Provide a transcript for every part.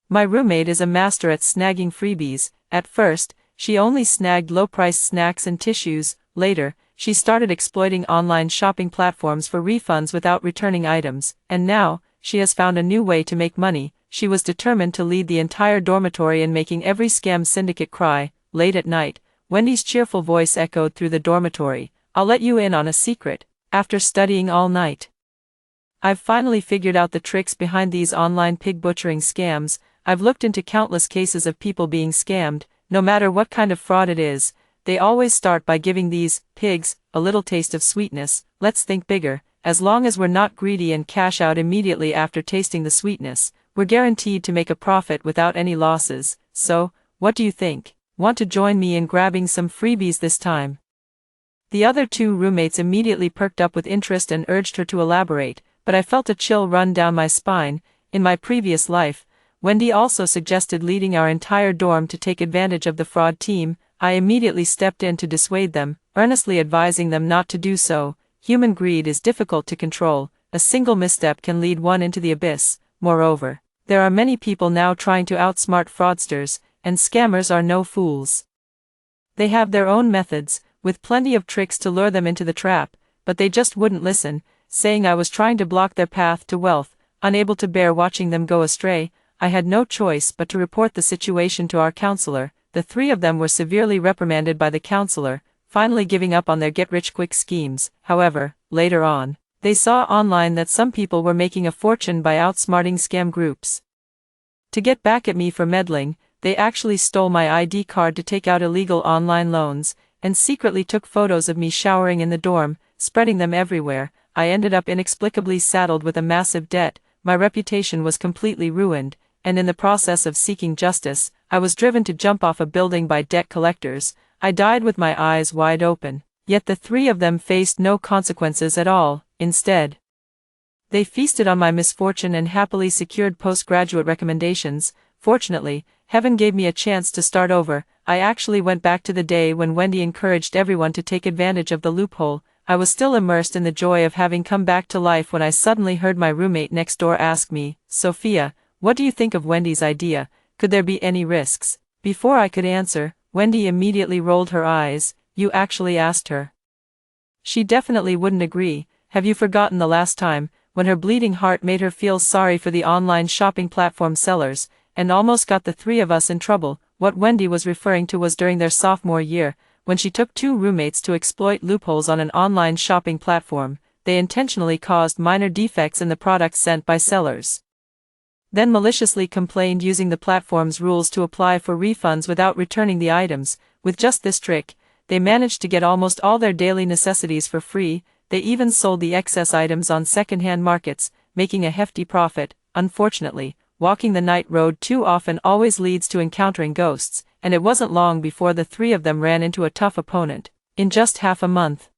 My roommate is a master at snagging freebies. At first, she only snagged low-priced snacks and tissues. Later, she started exploiting online shopping platforms for refunds without returning items. And now, she has found a new way to make money. She was determined to lead the entire dormitory in making every scam syndicate cry. Late at night, Wendy's cheerful voice echoed through the dormitory. I'll let you in on a secret. After studying all night, I've finally figured out the tricks behind these online pig butchering scams. I've looked into countless cases of people being scammed. No matter what kind of fraud it is, they always start by giving these pigs a little taste of sweetness. Let's think bigger. As long as we're not greedy and cash out immediately after tasting the sweetness, we're guaranteed to make a profit without any losses. So, what do you think? Want to join me in grabbing some freebies this time? The other two roommates immediately perked up with interest and urged her to elaborate, but I felt a chill run down my spine. In my previous life, Wendy also suggested leading our entire dorm to take advantage of the fraud team. I immediately stepped in to dissuade them, earnestly advising them not to do so. Human greed is difficult to control. A single misstep can lead one into the abyss. Moreover, there are many people now trying to outsmart fraudsters, and scammers are no fools. They have their own methods, with plenty of tricks to lure them into the trap, but they just wouldn't listen, saying I was trying to block their path to wealth. Unable to bear watching them go astray, I had no choice but to report the situation to our counselor. The three of them were severely reprimanded by the counselor, finally giving up on their get-rich-quick schemes. However, later on, they saw online that some people were making a fortune by outsmarting scam groups. To get back at me for meddling, they actually stole my ID card to take out illegal online loans, and secretly took photos of me showering in the dorm, spreading them everywhere. I ended up inexplicably saddled with a massive debt. My reputation was completely ruined, and in the process of seeking justice, I was driven to jump off a building by debt collectors. I died with my eyes wide open. Yet the three of them faced no consequences at all. Instead, they feasted on my misfortune and happily secured postgraduate recommendations. Fortunately, heaven gave me a chance to start over. I actually went back to the day when Wendy encouraged everyone to take advantage of the loophole. I was still immersed in the joy of having come back to life when I suddenly heard my roommate next door ask me, "Sophia, what do you think of Wendy's idea? Could there be any risks?" Before I could answer, Wendy immediately rolled her eyes. "You actually asked her? She definitely wouldn't agree. Have you forgotten the last time, when her bleeding heart made her feel sorry for the online shopping platform sellers, and almost got the three of us in trouble?" What Wendy was referring to was during their sophomore year, when she took two roommates to exploit loopholes on an online shopping platform. They intentionally caused minor defects in the products sent by sellers, then maliciously complained using the platform's rules to apply for refunds without returning the items. With just this trick, they managed to get almost all their daily necessities for free. They even sold the excess items on second-hand markets, making a hefty profit. Unfortunately, walking the night road too often always leads to encountering ghosts, and it wasn't long before the three of them ran into a tough opponent. In just half a month,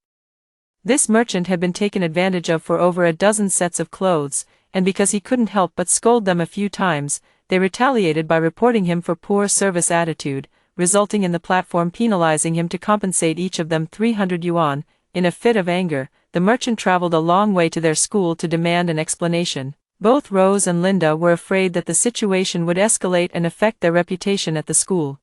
this merchant had been taken advantage of for over a dozen sets of clothes, and because he couldn't help but scold them a few times, they retaliated by reporting him for poor service attitude, resulting in the platform penalizing him to compensate each of them 300 yuan. In a fit of anger, the merchant traveled a long way to their school to demand an explanation. Both Rose and Linda were afraid that the situation would escalate and affect their reputation at the school,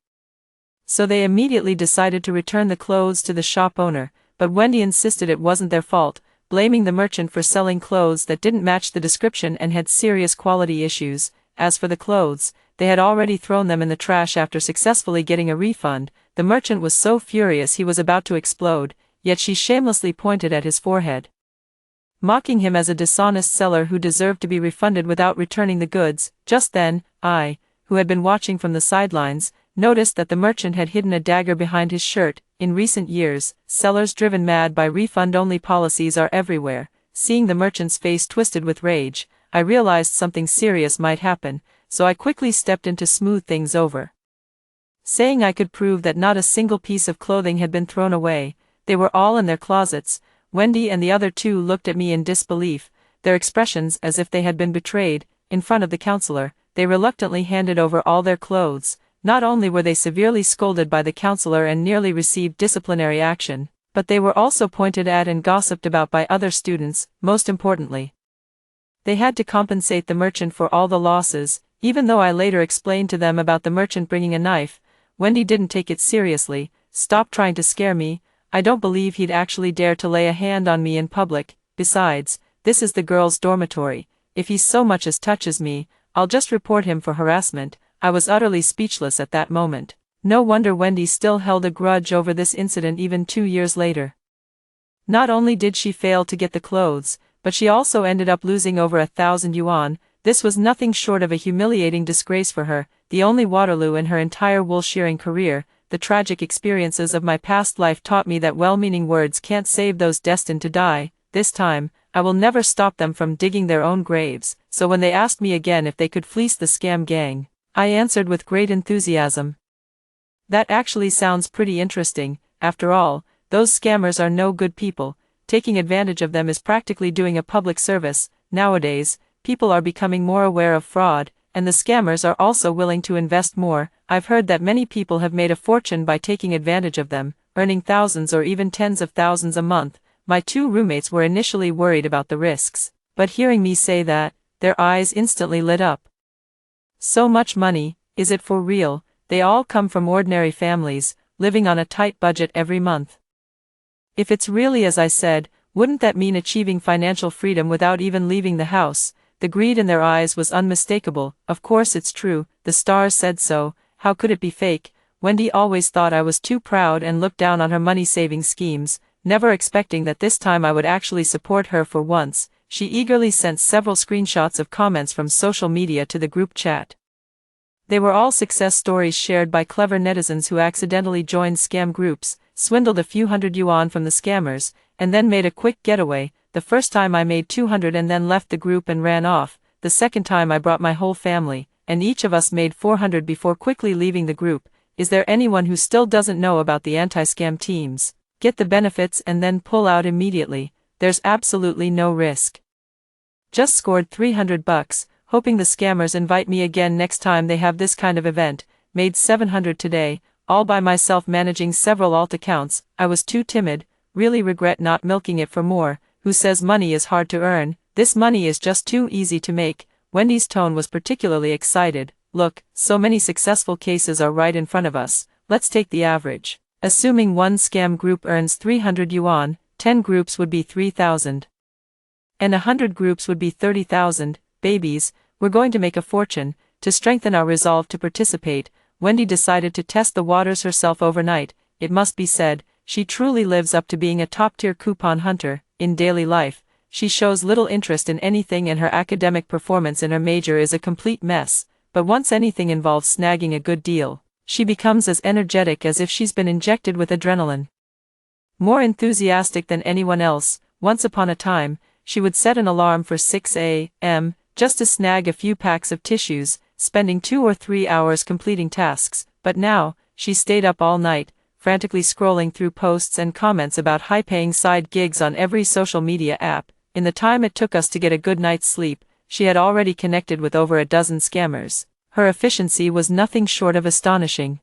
so they immediately decided to return the clothes to the shop owner, but Wendy insisted it wasn't their fault, blaming the merchant for selling clothes that didn't match the description and had serious quality issues. As for the clothes, they had already thrown them in the trash after successfully getting a refund. The merchant was so furious he was about to explode, yet she shamelessly pointed at his forehead, mocking him as a dishonest seller who deserved to be refunded without returning the goods. Just then, I, who had been watching from the sidelines, noticed that the merchant had hidden a dagger behind his shirt. In recent years, sellers driven mad by refund-only policies are everywhere. Seeing the merchant's face twisted with rage, I realized something serious might happen, so I quickly stepped in to smooth things over, saying I could prove that not a single piece of clothing had been thrown away. They were all in their closets. Wendy and the other two looked at me in disbelief, their expressions as if they had been betrayed. In front of the counselor, they reluctantly handed over all their clothes. Not only were they severely scolded by the counselor and nearly received disciplinary action, but they were also pointed at and gossiped about by other students. Most importantly, they had to compensate the merchant for all the losses. Even though I later explained to them about the merchant bringing a knife, Wendy didn't take it seriously. Stop trying to scare me. I don't believe he'd actually dare to lay a hand on me in public. Besides, this is the girls' dormitory. If he so much as touches me, I'll just report him for harassment. I was utterly speechless at that moment. No wonder Wendy still held a grudge over this incident even 2 years later. Not only did she fail to get the clothes, but she also ended up losing over 1,000 yuan. This was nothing short of a humiliating disgrace for her, the only Waterloo in her entire wool shearing career. The tragic experiences of my past life taught me that well-meaning words can't save those destined to die. This time, I will never stop them from digging their own graves. So when they asked me again if they could fleece the scam gang, I answered with great enthusiasm. That actually sounds pretty interesting. After all, those scammers are no good people. Taking advantage of them is practically doing a public service. Nowadays, people are becoming more aware of fraud, and the scammers are also willing to invest more. I've heard that many people have made a fortune by taking advantage of them, earning thousands or even tens of thousands a month. My 2 roommates were initially worried about the risks, but hearing me say that, their eyes instantly lit up. So much money, is it for real? They all come from ordinary families, living on a tight budget every month. If it's really as I said, wouldn't that mean achieving financial freedom without even leaving the house? The greed in their eyes was unmistakable. Of course it's true, the stars said so. How could it be fake? Wendy always thought I was too proud and looked down on her money-saving schemes, never expecting that this time I would actually support her for once. She eagerly sent several screenshots of comments from social media to the group chat. They were all success stories shared by clever netizens who accidentally joined scam groups, swindled a few hundred yuan from the scammers, and then made a quick getaway. The first time I made 200 and then left the group and ran off. The second time I brought my whole family, and each of us made 400 before quickly leaving the group. Is there anyone who still doesn't know about the anti-scam teams? Get the benefits and then pull out immediately. There's absolutely no risk. Just scored 300 bucks, hoping the scammers invite me again next time they have this kind of event. Made 700 today, all by myself managing several alt accounts. I was too timid, really regret not milking it for more. Who says money is hard to earn? This money is just too easy to make. Wendy's tone was particularly excited. Look, so many successful cases are right in front of us. Let's take the average. Assuming one scam group earns 300 yuan, 10 groups would be 3,000. And 100 groups would be 30,000. Babies, we're going to make a fortune. To strengthen our resolve to participate, Wendy decided to test the waters herself overnight. It must be said, she truly lives up to being a top-tier coupon hunter. In daily life, she shows little interest in anything and her academic performance in her major is a complete mess, but once anything involves snagging a good deal, she becomes as energetic as if she's been injected with adrenaline. More enthusiastic than anyone else. Once upon a time, she would set an alarm for 6 a.m. just to snag a few packs of tissues, spending 2 or 3 hours completing tasks, but now, she stayed up all night, frantically scrolling through posts and comments about high-paying side gigs on every social media app. In the time it took us to get a good night's sleep, she had already connected with over a dozen scammers. Her efficiency was nothing short of astonishing.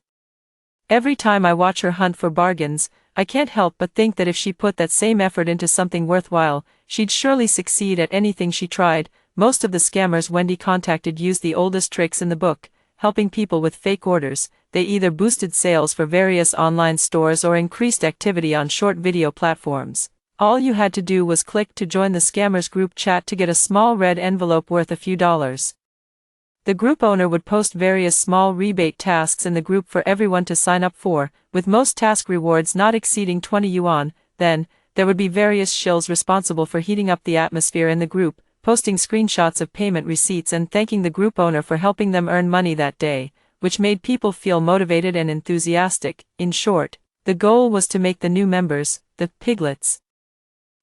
Every time I watch her hunt for bargains, I can't help but think that if she put that same effort into something worthwhile, she'd surely succeed at anything she tried. Most of the scammers Wendy contacted used the oldest tricks in the book, helping people with fake orders. They either boosted sales for various online stores or increased activity on short video platforms. All you had to do was click to join the scammers group chat to get a small red envelope worth a few dollars. The group owner would post various small rebate tasks in the group for everyone to sign up for, with most task rewards not exceeding 20 yuan. Then, there would be various shills responsible for heating up the atmosphere in the group, posting screenshots of payment receipts and thanking the group owner for helping them earn money that day, which made people feel motivated and enthusiastic. In short, the goal was to make the new members, the piglets,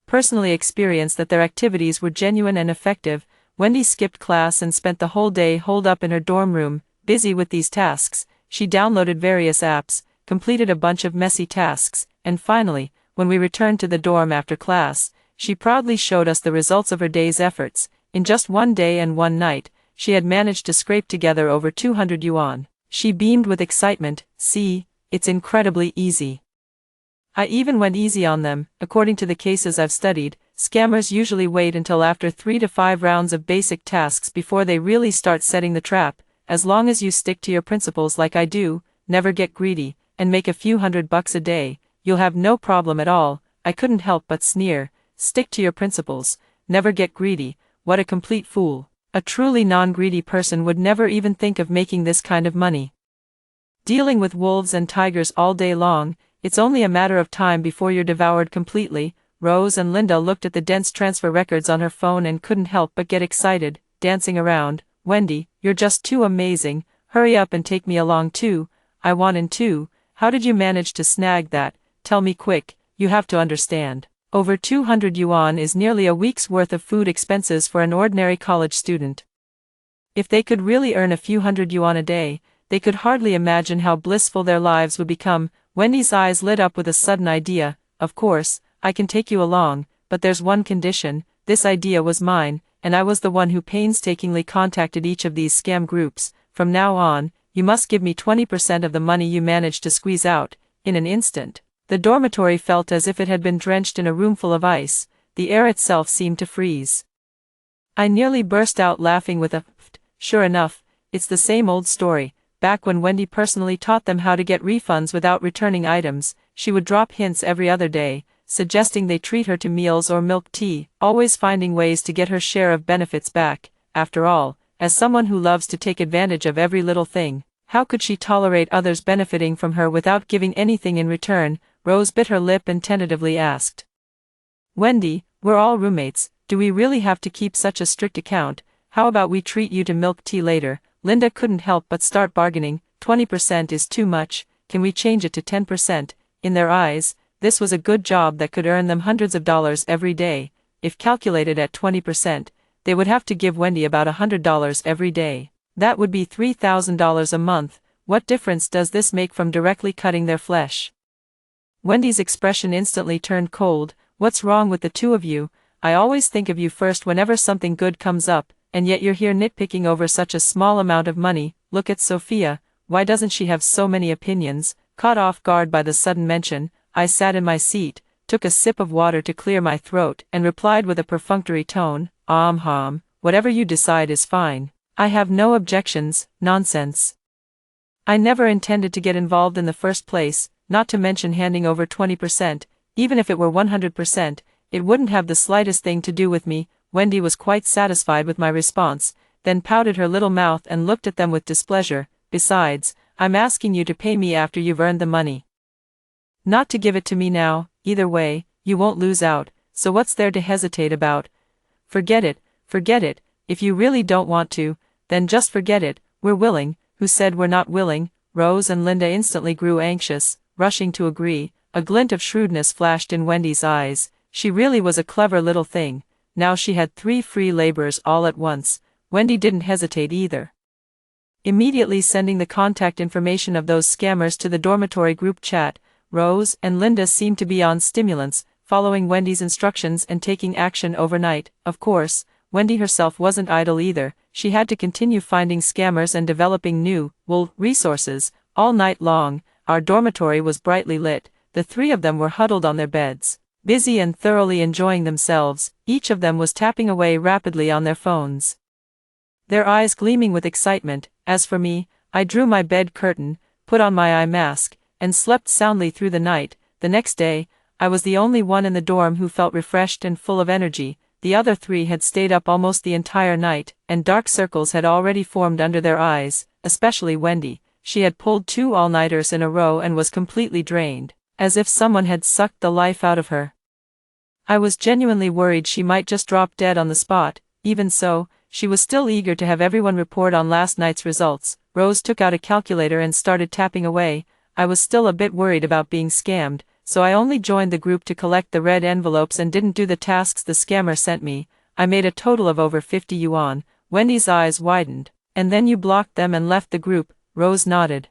personally experience that their activities were genuine and effective. Wendy skipped class and spent the whole day holed up in her dorm room, busy with these tasks. She downloaded various apps, completed a bunch of messy tasks, and finally, when we returned to the dorm after class, she proudly showed us the results of her day's efforts. In just one day and one night, she had managed to scrape together over 200 yuan. She beamed with excitement. See, it's incredibly easy. I even went easy on them. According to the cases I've studied, Scammers usually wait until after 3 to 5 rounds of basic tasks before they really start setting the trap. As long as you stick to your principles like I do, never get greedy, and make a few $100 a day, you'll have no problem at all. I couldn't help but sneer. Stick to your principles, never get greedy, what a complete fool. A truly non-greedy person would never even think of making this kind of money. Dealing with wolves and tigers all day long, it's only a matter of time before you're devoured completely. Rose and Linda looked at the dense transfer records on her phone and couldn't help but get excited, dancing around. Wendy, you're just too amazing, hurry up and take me along too, I want in too. How did you manage to snag that? Tell me quick, you have to understand. Over 200 yuan is nearly a week's worth of food expenses for an ordinary college student. If they could really earn a few $100 a day, they could hardly imagine how blissful their lives would become. Wendy's eyes lit up with a sudden idea. Of course, I can take you along, but there's one condition. This idea was mine, and I was the one who painstakingly contacted each of these scam groups. From now on, you must give me 20% of the money you managed to squeeze out. In an instant, the dormitory felt as if it had been drenched in a room full of ice. The air itself seemed to freeze. I nearly burst out laughing with a pfft. Sure enough, it's the same old story. Back when Wendy personally taught them how to get refunds without returning items, she would drop hints every other day, suggesting they treat her to meals or milk tea, always finding ways to get her share of benefits back. After all, as someone who loves to take advantage of every little thing, how could she tolerate others benefiting from her without giving anything in return? Rose bit her lip and tentatively asked. Wendy, we're all roommates, do we really have to keep such a strict account? How about we treat you to milk tea later? Linda couldn't help but start bargaining. 20% is too much, can we change it to 10%? In their eyes, this was a good job that could earn them hundreds of dollars every day. If calculated at 20%, they would have to give Wendy about $100 every day. That would be $3,000 a month. What difference does this make from directly cutting their flesh? Wendy's expression instantly turned cold. What's wrong with the two of you? I always think of you first whenever something good comes up, and yet you're here nitpicking over such a small amount of money. Look at Sophia, why doesn't she have so many opinions? Caught off guard by the sudden mention, I sat in my seat, took a sip of water to clear my throat, and replied with a perfunctory tone, whatever you decide is fine. I have no objections. Nonsense. I never intended to get involved in the first place, not to mention handing over 20%, even if it were 100%, it wouldn't have the slightest thing to do with me. Wendy was quite satisfied with my response, then pouted her little mouth and looked at them with displeasure. Besides, I'm asking you to pay me after you've earned the money. Not to give it to me now. Either way, you won't lose out, so what's there to hesitate about? Forget it, if you really don't want to, then just forget it. We're willing. Who said we're not willing? Rose and Linda instantly grew anxious, rushing to agree. A glint of shrewdness flashed in Wendy's eyes. She really was a clever little thing. Now she had 3 free laborers all at once. Wendy didn't hesitate either. Immediately sending the contact information of those scammers to the dormitory group chat, Rose and Linda seemed to be on stimulants, following Wendy's instructions and taking action overnight. Of course, Wendy herself wasn't idle either. She had to continue finding scammers and developing new, resources. All night long, our dormitory was brightly lit. The 3 of them were huddled on their beds, busy and thoroughly enjoying themselves. Each of them was tapping away rapidly on their phones, their eyes gleaming with excitement. As for me, I drew my bed curtain, put on my eye mask, and slept soundly through the night. The next day, I was the only one in the dorm who felt refreshed and full of energy. The other 3 had stayed up almost the entire night, and dark circles had already formed under their eyes, especially Wendy. She had pulled 2 all-nighters in a row and was completely drained, as if someone had sucked the life out of her. I was genuinely worried she might just drop dead on the spot. Even so, she was still eager to have everyone report on last night's results. Rose took out a calculator and started tapping away. I was still a bit worried about being scammed, so I only joined the group to collect the red envelopes and didn't do the tasks the scammer sent me. I made a total of over 50 yuan. Wendy's eyes widened. And then you blocked them and left the group? Rose nodded.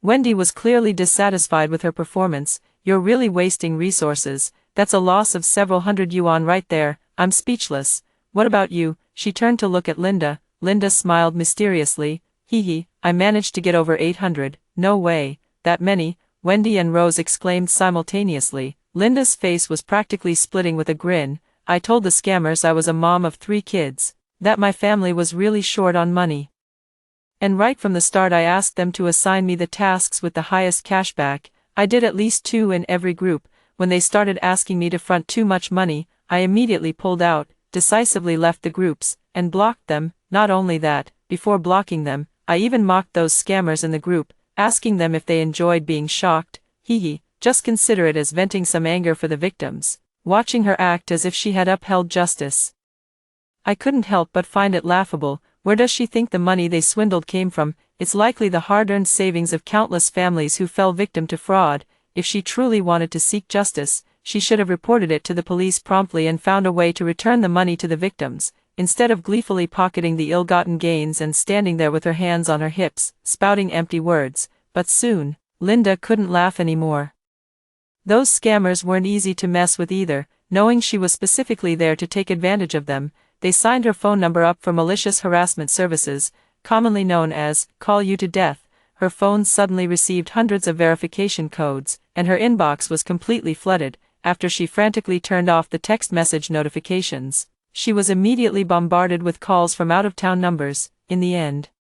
Wendy was clearly dissatisfied with her performance. You're really wasting resources. That's a loss of several hundred yuan right there. I'm speechless. What about you? She turned to look at Linda. Linda smiled mysteriously. I managed to get over 800. No way. That many? Wendy and Rose exclaimed simultaneously. Linda's face was practically splitting with a grin. I told the scammers I was a mom of 3 kids, that my family was really short on money. And right from the start I asked them to assign me the tasks with the highest cashback. I did at least 2 in every group. When they started asking me to front too much money, I immediately pulled out, decisively left the groups, and blocked them. Not only that, before blocking them, I even mocked those scammers in the group, asking them if they enjoyed being shocked. Just consider it as venting some anger for the victims, watching her act as if she had upheld justice. I couldn't help but find it laughable. Where does she think the money they swindled came from? It's likely the hard-earned savings of countless families who fell victim to fraud. If she truly wanted to seek justice, she should have reported it to the police promptly and found a way to return the money to the victims, instead of gleefully pocketing the ill-gotten gains and standing there with her hands on her hips, spouting empty words. But soon, Linda couldn't laugh anymore. Those scammers weren't easy to mess with either. Knowing she was specifically there to take advantage of them, they signed her phone number up for malicious harassment services, commonly known as "call you to death." Her phone suddenly received hundreds of verification codes, and her inbox was completely flooded. After she frantically turned off the text message notifications, she was immediately bombarded with calls from out-of-town numbers. In the end,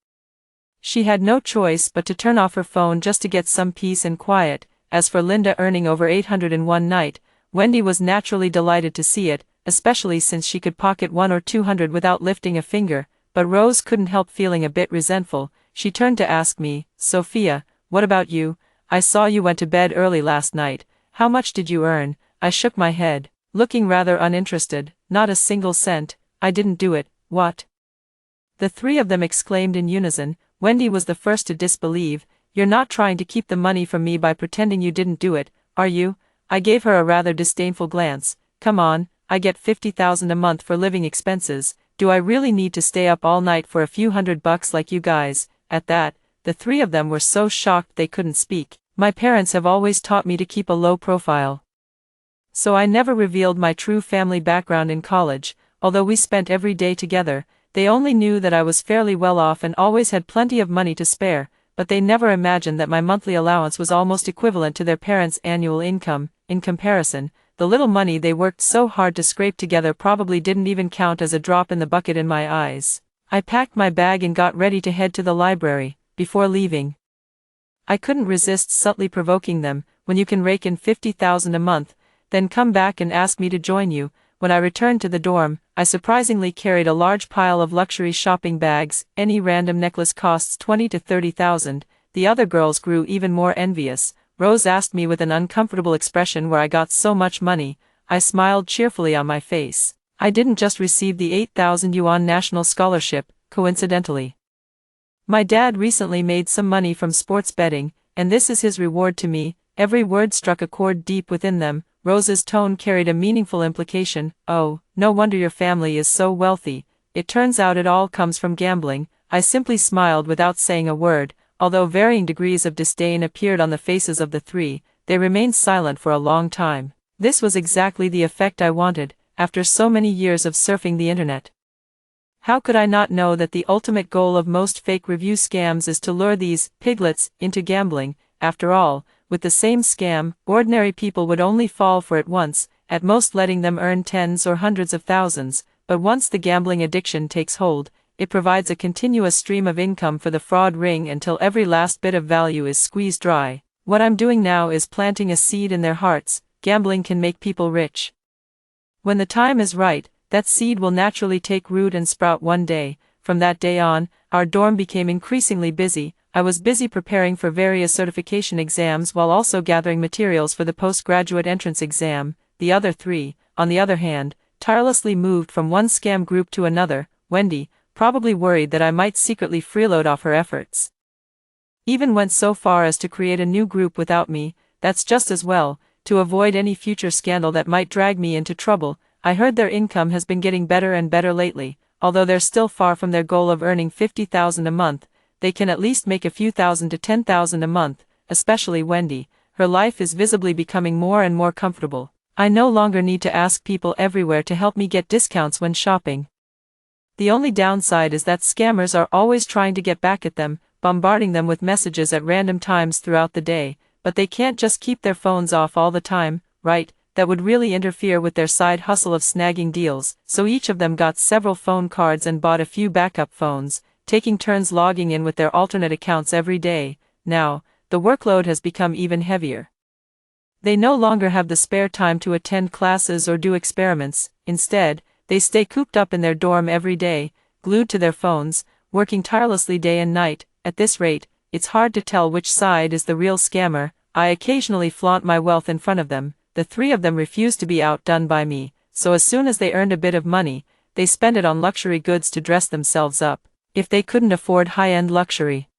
she had no choice but to turn off her phone just to get some peace and quiet. As for Linda earning over $800 in one night, Wendy was naturally delighted to see it, especially since she could pocket $100 or $200 without lifting a finger. But Rose couldn't help feeling a bit resentful. She turned to ask me, "Sophia, what about you? I saw you went to bed early last night. How much did you earn?" I shook my head, looking rather uninterested. "Not a single cent. I didn't do it." "What?" the 3 of them exclaimed in unison. Wendy was the first to disbelieve. "You're not trying to keep the money from me by pretending you didn't do it, are you?" I gave her a rather disdainful glance. "Come on, I get $50,000 a month for living expenses. Do I really need to stay up all night for a few $100 like you guys?" At that, the 3 of them were so shocked they couldn't speak. My parents have always taught me to keep a low profile, so I never revealed my true family background in college. Although we spent every day together, they only knew that I was fairly well off and always had plenty of money to spare, but they never imagined that my monthly allowance was almost equivalent to their parents' annual income. In comparison, the little money they worked so hard to scrape together probably didn't even count as a drop in the bucket in my eyes. I packed my bag and got ready to head to the library. Before leaving, I couldn't resist subtly provoking them. "When you can rake in $50,000 a month, then come back and ask me to join you." When I returned to the dorm, I surprisingly carried a large pile of luxury shopping bags. Any random necklace costs $20,000 to $30,000. The other girls grew even more envious. Rose asked me with an uncomfortable expression where I got so much money. I smiled cheerfully on my face. "I didn't just receive the 8,000 yuan national scholarship, coincidentally. My dad recently made some money from sports betting, and this is his reward to me." Every word struck a chord deep within them. Rose's tone carried a meaningful implication. "Oh, no wonder your family is so wealthy. It turns out it all comes from gambling." I simply smiled without saying a word. Although varying degrees of disdain appeared on the faces of the 3, they remained silent for a long time. This was exactly the effect I wanted, after so many years of surfing the internet. How could I not know that the ultimate goal of most fake review scams is to lure these piglets into gambling? After all, with the same scam, ordinary people would only fall for it once, at most letting them earn tens or hundreds of thousands. But once the gambling addiction takes hold, it provides a continuous stream of income for the fraud ring until every last bit of value is squeezed dry. What I'm doing now is planting a seed in their hearts. Gambling can make people rich. When the time is right, that seed will naturally take root and sprout one day. From that day on, our dorm became increasingly busy. I was busy preparing for various certification exams while also gathering materials for the postgraduate entrance exam. The other 3, on the other hand, tirelessly moved from one scam group to another. Wendy, probably worried that I might secretly freeload off her efforts, even went so far as to create a new group without me. That's just as well, to avoid any future scandal that might drag me into trouble. I heard their income has been getting better and better lately. Although they're still far from their goal of earning $50,000 a month, they can at least make a few thousand to $10,000 a month, especially Wendy. Her life is visibly becoming more and more comfortable. I no longer need to ask people everywhere to help me get discounts when shopping. The only downside is that scammers are always trying to get back at them, bombarding them with messages at random times throughout the day. But they can't just keep their phones off all the time, right? that would really interfere with their side hustle of snagging deals, so each of them got several phone cards and bought a few backup phones, taking turns logging in with their alternate accounts every day. Now, the workload has become even heavier. They no longer have the spare time to attend classes or do experiments. Instead, they stay cooped up in their dorm every day, glued to their phones, working tirelessly day and night. At this rate, it's hard to tell which side is the real scammer. I occasionally flaunt my wealth in front of them. The three of them refuse to be outdone by me, so as soon as they earned a bit of money, they spend it on luxury goods to dress themselves up. If they couldn't afford high-end luxury,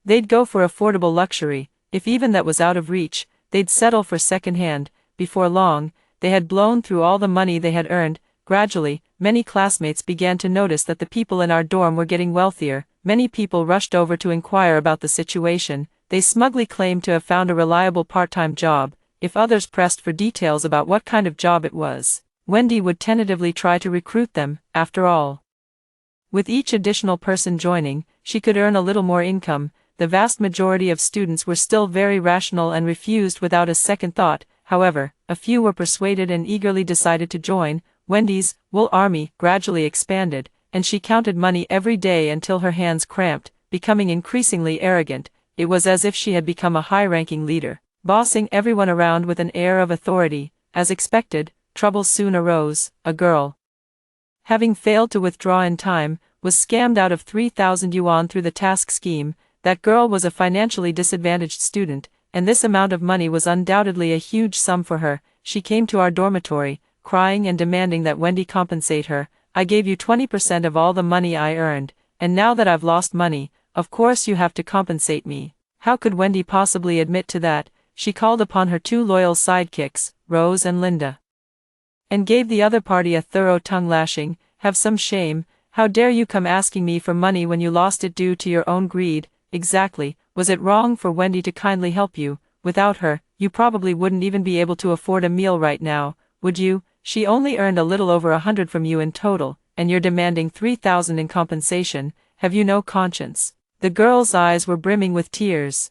they'd go for affordable luxury. If even that was out of reach, they'd settle for second-hand. Before long, they had blown through all the money they had earned. Gradually, many classmates began to notice that the people in our dorm were getting wealthier. Many people rushed over to inquire about the situation. They smugly claimed to have found a reliable part-time job. If others pressed for details about what kind of job it was, Wendy would tentatively try to recruit them. After all, with each additional person joining, she could earn a little more income. The vast majority of students were still very rational and refused without a second thought. However, a few were persuaded and eagerly decided to join. Wendy's wool army gradually expanded, and she counted money every day until her hands cramped, becoming increasingly arrogant. It was as if she had become a high-ranking leader, bossing everyone around with an air of authority. As expected, trouble soon arose. A girl, having failed to withdraw in time, was scammed out of 3,000 yuan through the task scheme. That girl was a financially disadvantaged student, and this amount of money was undoubtedly a huge sum for her. She came to our dormitory, crying and demanding that Wendy compensate her. I gave you 20% of all the money I earned, and now that I've lost money, of course you have to compensate me. How could Wendy possibly admit to that? She called upon her two loyal sidekicks, Rose and Linda, and gave the other party a thorough tongue lashing. Have some shame. How dare you come asking me for money when you lost it due to your own greed? Exactly. Was it wrong for Wendy to kindly help you? Without her, you probably wouldn't even be able to afford a meal right now, would you? She only earned a little over 100 from you in total, and you're demanding 3,000 in compensation. Have you no conscience? The girl's eyes were brimming with tears.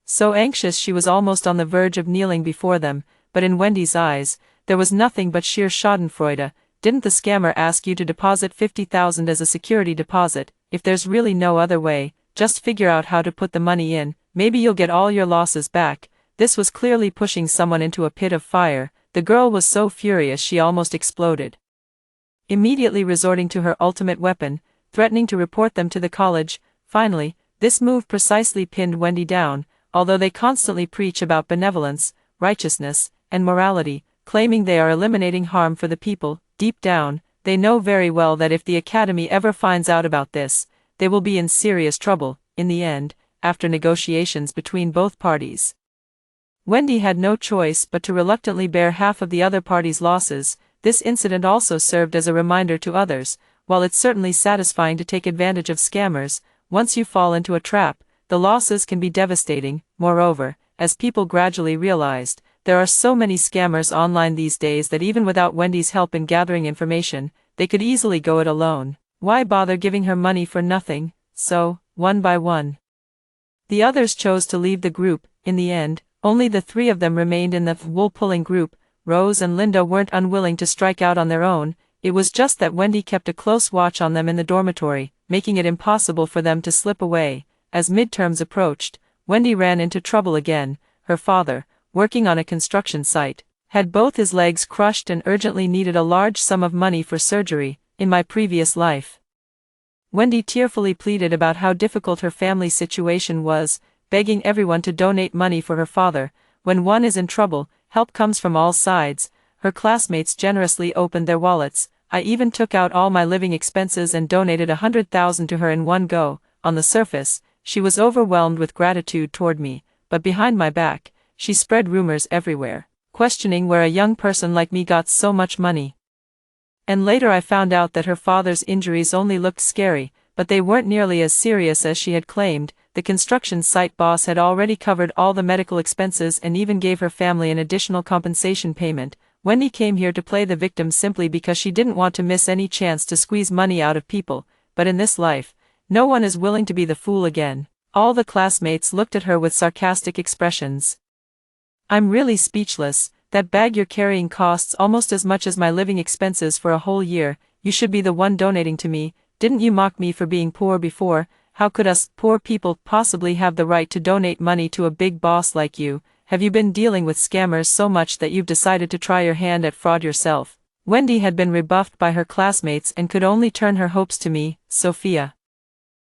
So anxious she was almost on the verge of kneeling before them, but in Wendy's eyes, there was nothing but sheer schadenfreude. Didn't the scammer ask you to deposit 50,000 as a security deposit? If there's really no other way, just figure out how to put the money in. Maybe you'll get all your losses back. This was clearly pushing someone into a pit of fire. The girl was so furious she almost exploded, immediately resorting to her ultimate weapon, threatening to report them to the college. Finally, this move precisely pinned Wendy down. Although they constantly preach about benevolence, righteousness, and morality, claiming they are eliminating harm for the people, deep down, they know very well that if the academy ever finds out about this, they will be in serious trouble. In the end, after negotiations between both parties, Wendy had no choice but to reluctantly bear half of the other party's losses. This incident also served as a reminder to others. While it's certainly satisfying to take advantage of scammers, once you fall into a trap, the losses can be devastating. Moreover, as people gradually realized, there are so many scammers online these days that even without Wendy's help in gathering information, they could easily go it alone. Why bother giving her money for nothing? So, one by one, the others chose to leave the group. In the end, only the three of them remained in the wool-pulling group. Rose and Linda weren't unwilling to strike out on their own. It was just that Wendy kept a close watch on them in the dormitory, making it impossible for them to slip away. As midterms approached, Wendy ran into trouble again. Her father, working on a construction site, had both his legs crushed and urgently needed a large sum of money for surgery. In my previous life, Wendy tearfully pleaded about how difficult her family situation was, begging everyone to donate money for her father. When one is in trouble, help comes from all sides. Her classmates generously opened their wallets. I even took out all my living expenses and donated 100,000 to her in one go. On the surface, she was overwhelmed with gratitude toward me, but behind my back, she spread rumors everywhere, questioning where a young person like me got so much money. And later I found out that her father's injuries only looked scary, but they weren't nearly as serious as she had claimed. The construction site boss had already covered all the medical expenses and even gave her family an additional compensation payment. Wendy came here to play the victim simply because she didn't want to miss any chance to squeeze money out of people, but in this life, no one is willing to be the fool again. All the classmates looked at her with sarcastic expressions. I'm really speechless. That bag you're carrying costs almost as much as my living expenses for a whole year. You should be the one donating to me. Didn't you mock me for being poor before? How could us poor people possibly have the right to donate money to a big boss like you? Have you been dealing with scammers so much that you've decided to try your hand at fraud yourself? Wendy had been rebuffed by her classmates and could only turn her hopes to me, Sophia.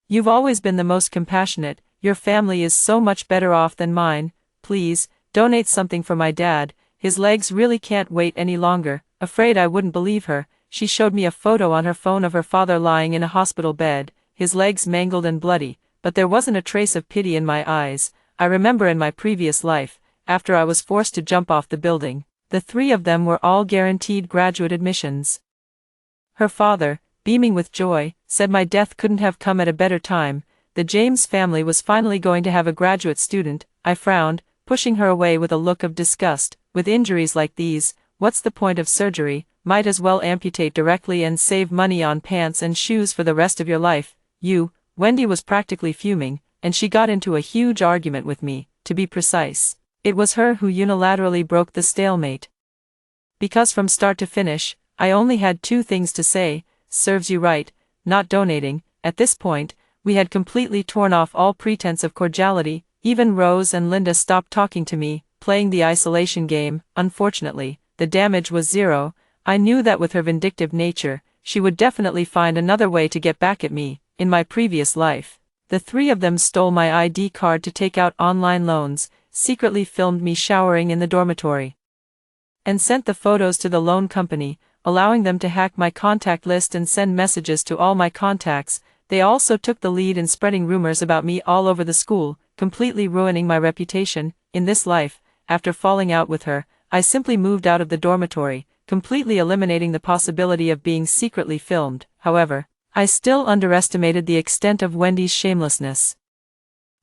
You've always been the most compassionate. Your family is so much better off than mine. Please, donate something for my dad. His legs really can't wait any longer. Afraid I wouldn't believe her, she showed me a photo on her phone of her father lying in a hospital bed, his legs mangled and bloody, but there wasn't a trace of pity in my eyes. I remember in my previous life, after I was forced to jump off the building, the three of them were all guaranteed graduate admissions. Her father, beaming with joy, said my death couldn't have come at a better time. The James family was finally going to have a graduate student. I frowned, pushing her away with a look of disgust. With injuries like these, what's the point of surgery? Might as well amputate directly and save money on pants and shoes for the rest of your life. Wendy was practically fuming, and she got into a huge argument with me, to be precise. It was her who unilaterally broke the stalemate. Because from start to finish, I only had two things to say: serves you right, not donating. At this point, we had completely torn off all pretense of cordiality. Even Rose and Linda stopped talking to me, playing the isolation game. Unfortunately, the damage was zero. I knew that with her vindictive nature, she would definitely find another way to get back at me. In my previous life, the three of them stole my ID card to take out online loans, secretly filmed me showering in the dormitory, and sent the photos to the loan company, allowing them to hack my contact list and send messages to all my contacts. They also took the lead in spreading rumors about me all over the school, completely ruining my reputation. In this life, after falling out with her, I simply moved out of the dormitory, completely eliminating the possibility of being secretly filmed. However, I still underestimated the extent of Wendy's shamelessness.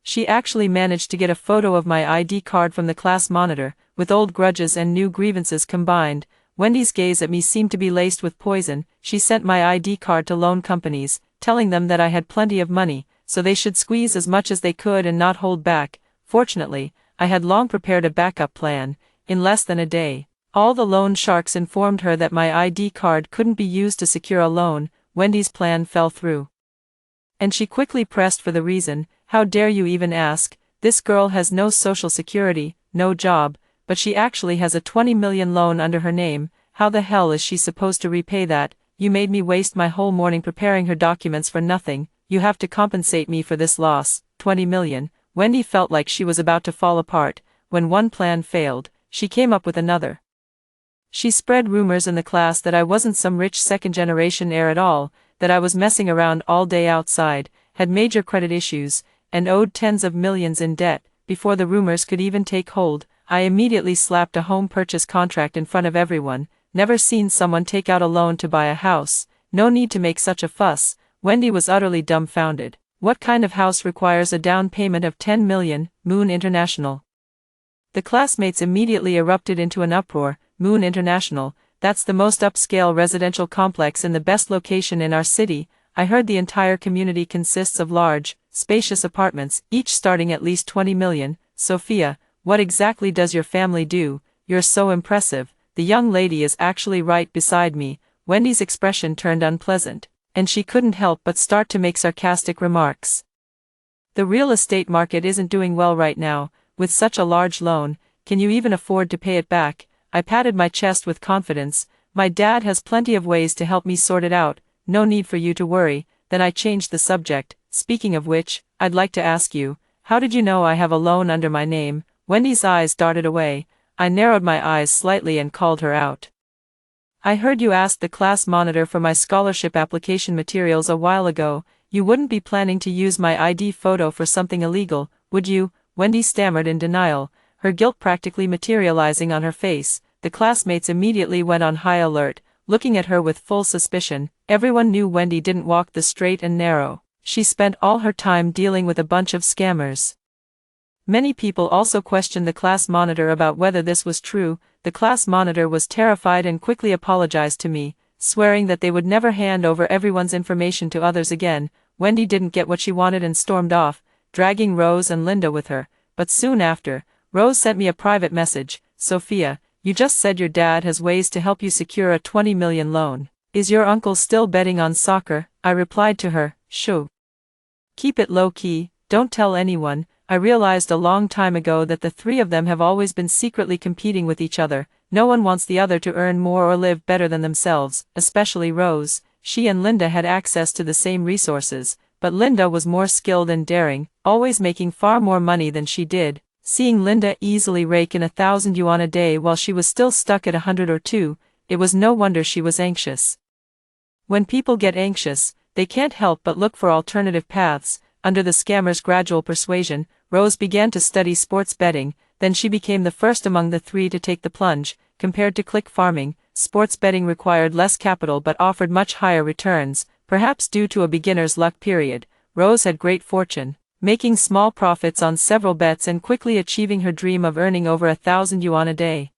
She actually managed to get a photo of my ID card from the class monitor. With old grudges and new grievances combined, Wendy's gaze at me seemed to be laced with poison. She sent my ID card to loan companies, telling them that I had plenty of money, so they should squeeze as much as they could and not hold back. Fortunately, I had long prepared a backup plan. In less than a day, all the loan sharks informed her that my ID card couldn't be used to secure a loan. Wendy's plan fell through. And she quickly pressed for the reason. How dare you even ask? This girl has no social security, no job, but she actually has a 20 million loan under her name. How the hell is she supposed to repay that? You made me waste my whole morning preparing her documents for nothing. You have to compensate me for this loss. 20 million. Wendy felt like she was about to fall apart. When one plan failed, she came up with another. She spread rumors in the class that I wasn't some rich second-generation heir at all, that I was messing around all day outside, had major credit issues, and owed tens of millions in debt. Before the rumors could even take hold, I immediately slapped a home purchase contract in front of everyone. Never seen someone take out a loan to buy a house. No need to make such a fuss. Wendy was utterly dumbfounded. What kind of house requires a down payment of 10 million? Moon International. The classmates immediately erupted into an uproar. Moon International, that's the most upscale residential complex in the best location in our city. I heard the entire community consists of large, spacious apartments, each starting at least 20 million. Sophia, what exactly does your family do? You're so impressive. The young lady is actually right beside me. Wendy's expression turned unpleasant, and she couldn't help but start to make sarcastic remarks. The real estate market isn't doing well right now. With such a large loan, can you even afford to pay it back? I patted my chest with confidence. My dad has plenty of ways to help me sort it out. No need for you to worry. Then I changed the subject. Speaking of which, I'd like to ask you, how did you know I have a loan under my name? Wendy's eyes darted away. I narrowed my eyes slightly and called her out. I heard you asked the class monitor for my scholarship application materials a while ago. You wouldn't be planning to use my ID photo for something illegal, would you? Wendy stammered in denial, her guilt practically materializing on her face. The classmates immediately went on high alert, looking at her with full suspicion. Everyone knew Wendy didn't walk the straight and narrow. She spent all her time dealing with a bunch of scammers. Many people also questioned the class monitor about whether this was true. The class monitor was terrified and quickly apologized to me, swearing that they would never hand over everyone's information to others again. Wendy didn't get what she wanted and stormed off, dragging Rose and Linda with her. But soon after, Rose sent me a private message. Sophia, You just said your dad has ways to help you secure a 20 million loan. Is your uncle still betting on soccer? I replied to her, shoo. Keep it low-key, don't tell anyone. I realized a long time ago that the three of them have always been secretly competing with each other. No one wants the other to earn more or live better than themselves, especially Rose. She and Linda had access to the same resources, but Linda was more skilled and daring, always making far more money than she did. Seeing Linda easily rake in 1,000 yuan a day while she was still stuck at 100 or 2, it was no wonder she was anxious. When people get anxious, they can't help but look for alternative paths. Under the scammer's gradual persuasion, Rose began to study sports betting. Then she became the first among the three to take the plunge. Compared to click farming, sports betting required less capital but offered much higher returns, perhaps due to a beginner's luck period. Rose had great fortune, making small profits on several bets and quickly achieving her dream of earning over 1,000 yuan a day.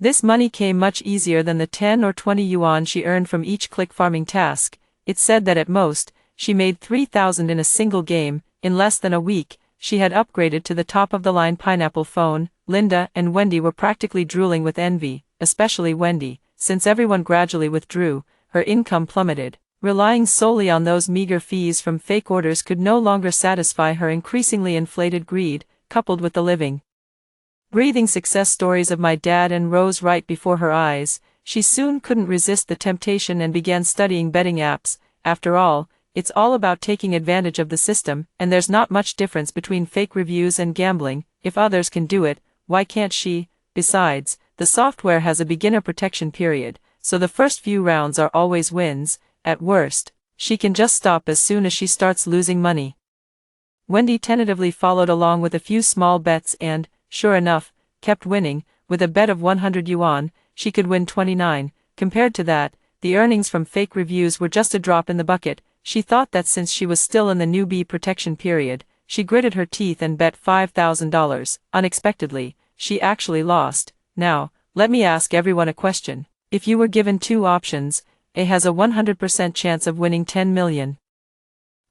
This money came much easier than the 10 or 20 yuan she earned from each click farming task. It said that at most, she made 3,000 in a single game. In less than a week, she had upgraded to the top-of-the-line pineapple phone. Linda and Wendy were practically drooling with envy, especially Wendy. Since everyone gradually withdrew, her income plummeted. Relying solely on those meager fees from fake orders could no longer satisfy her increasingly inflated greed, coupled with the living, breathing success stories of my dad and Rose right before her eyes. She soon couldn't resist the temptation and began studying betting apps. After all, it's all about taking advantage of the system, and there's not much difference between fake reviews and gambling. If others can do it, why can't she? Besides, the software has a beginner protection period, so the first few rounds are always wins. At worst, she can just stop as soon as she starts losing money. Wendy tentatively followed along with a few small bets and, sure enough, kept winning. With a bet of 100 yuan, she could win 29. Compared to that, the earnings from fake reviews were just a drop in the bucket. She thought that since she was still in the newbie protection period, she gritted her teeth and bet $5,000. Unexpectedly, she actually lost. Now, let me ask everyone a question. If you were given two options, A has a 100% chance of winning 10 million.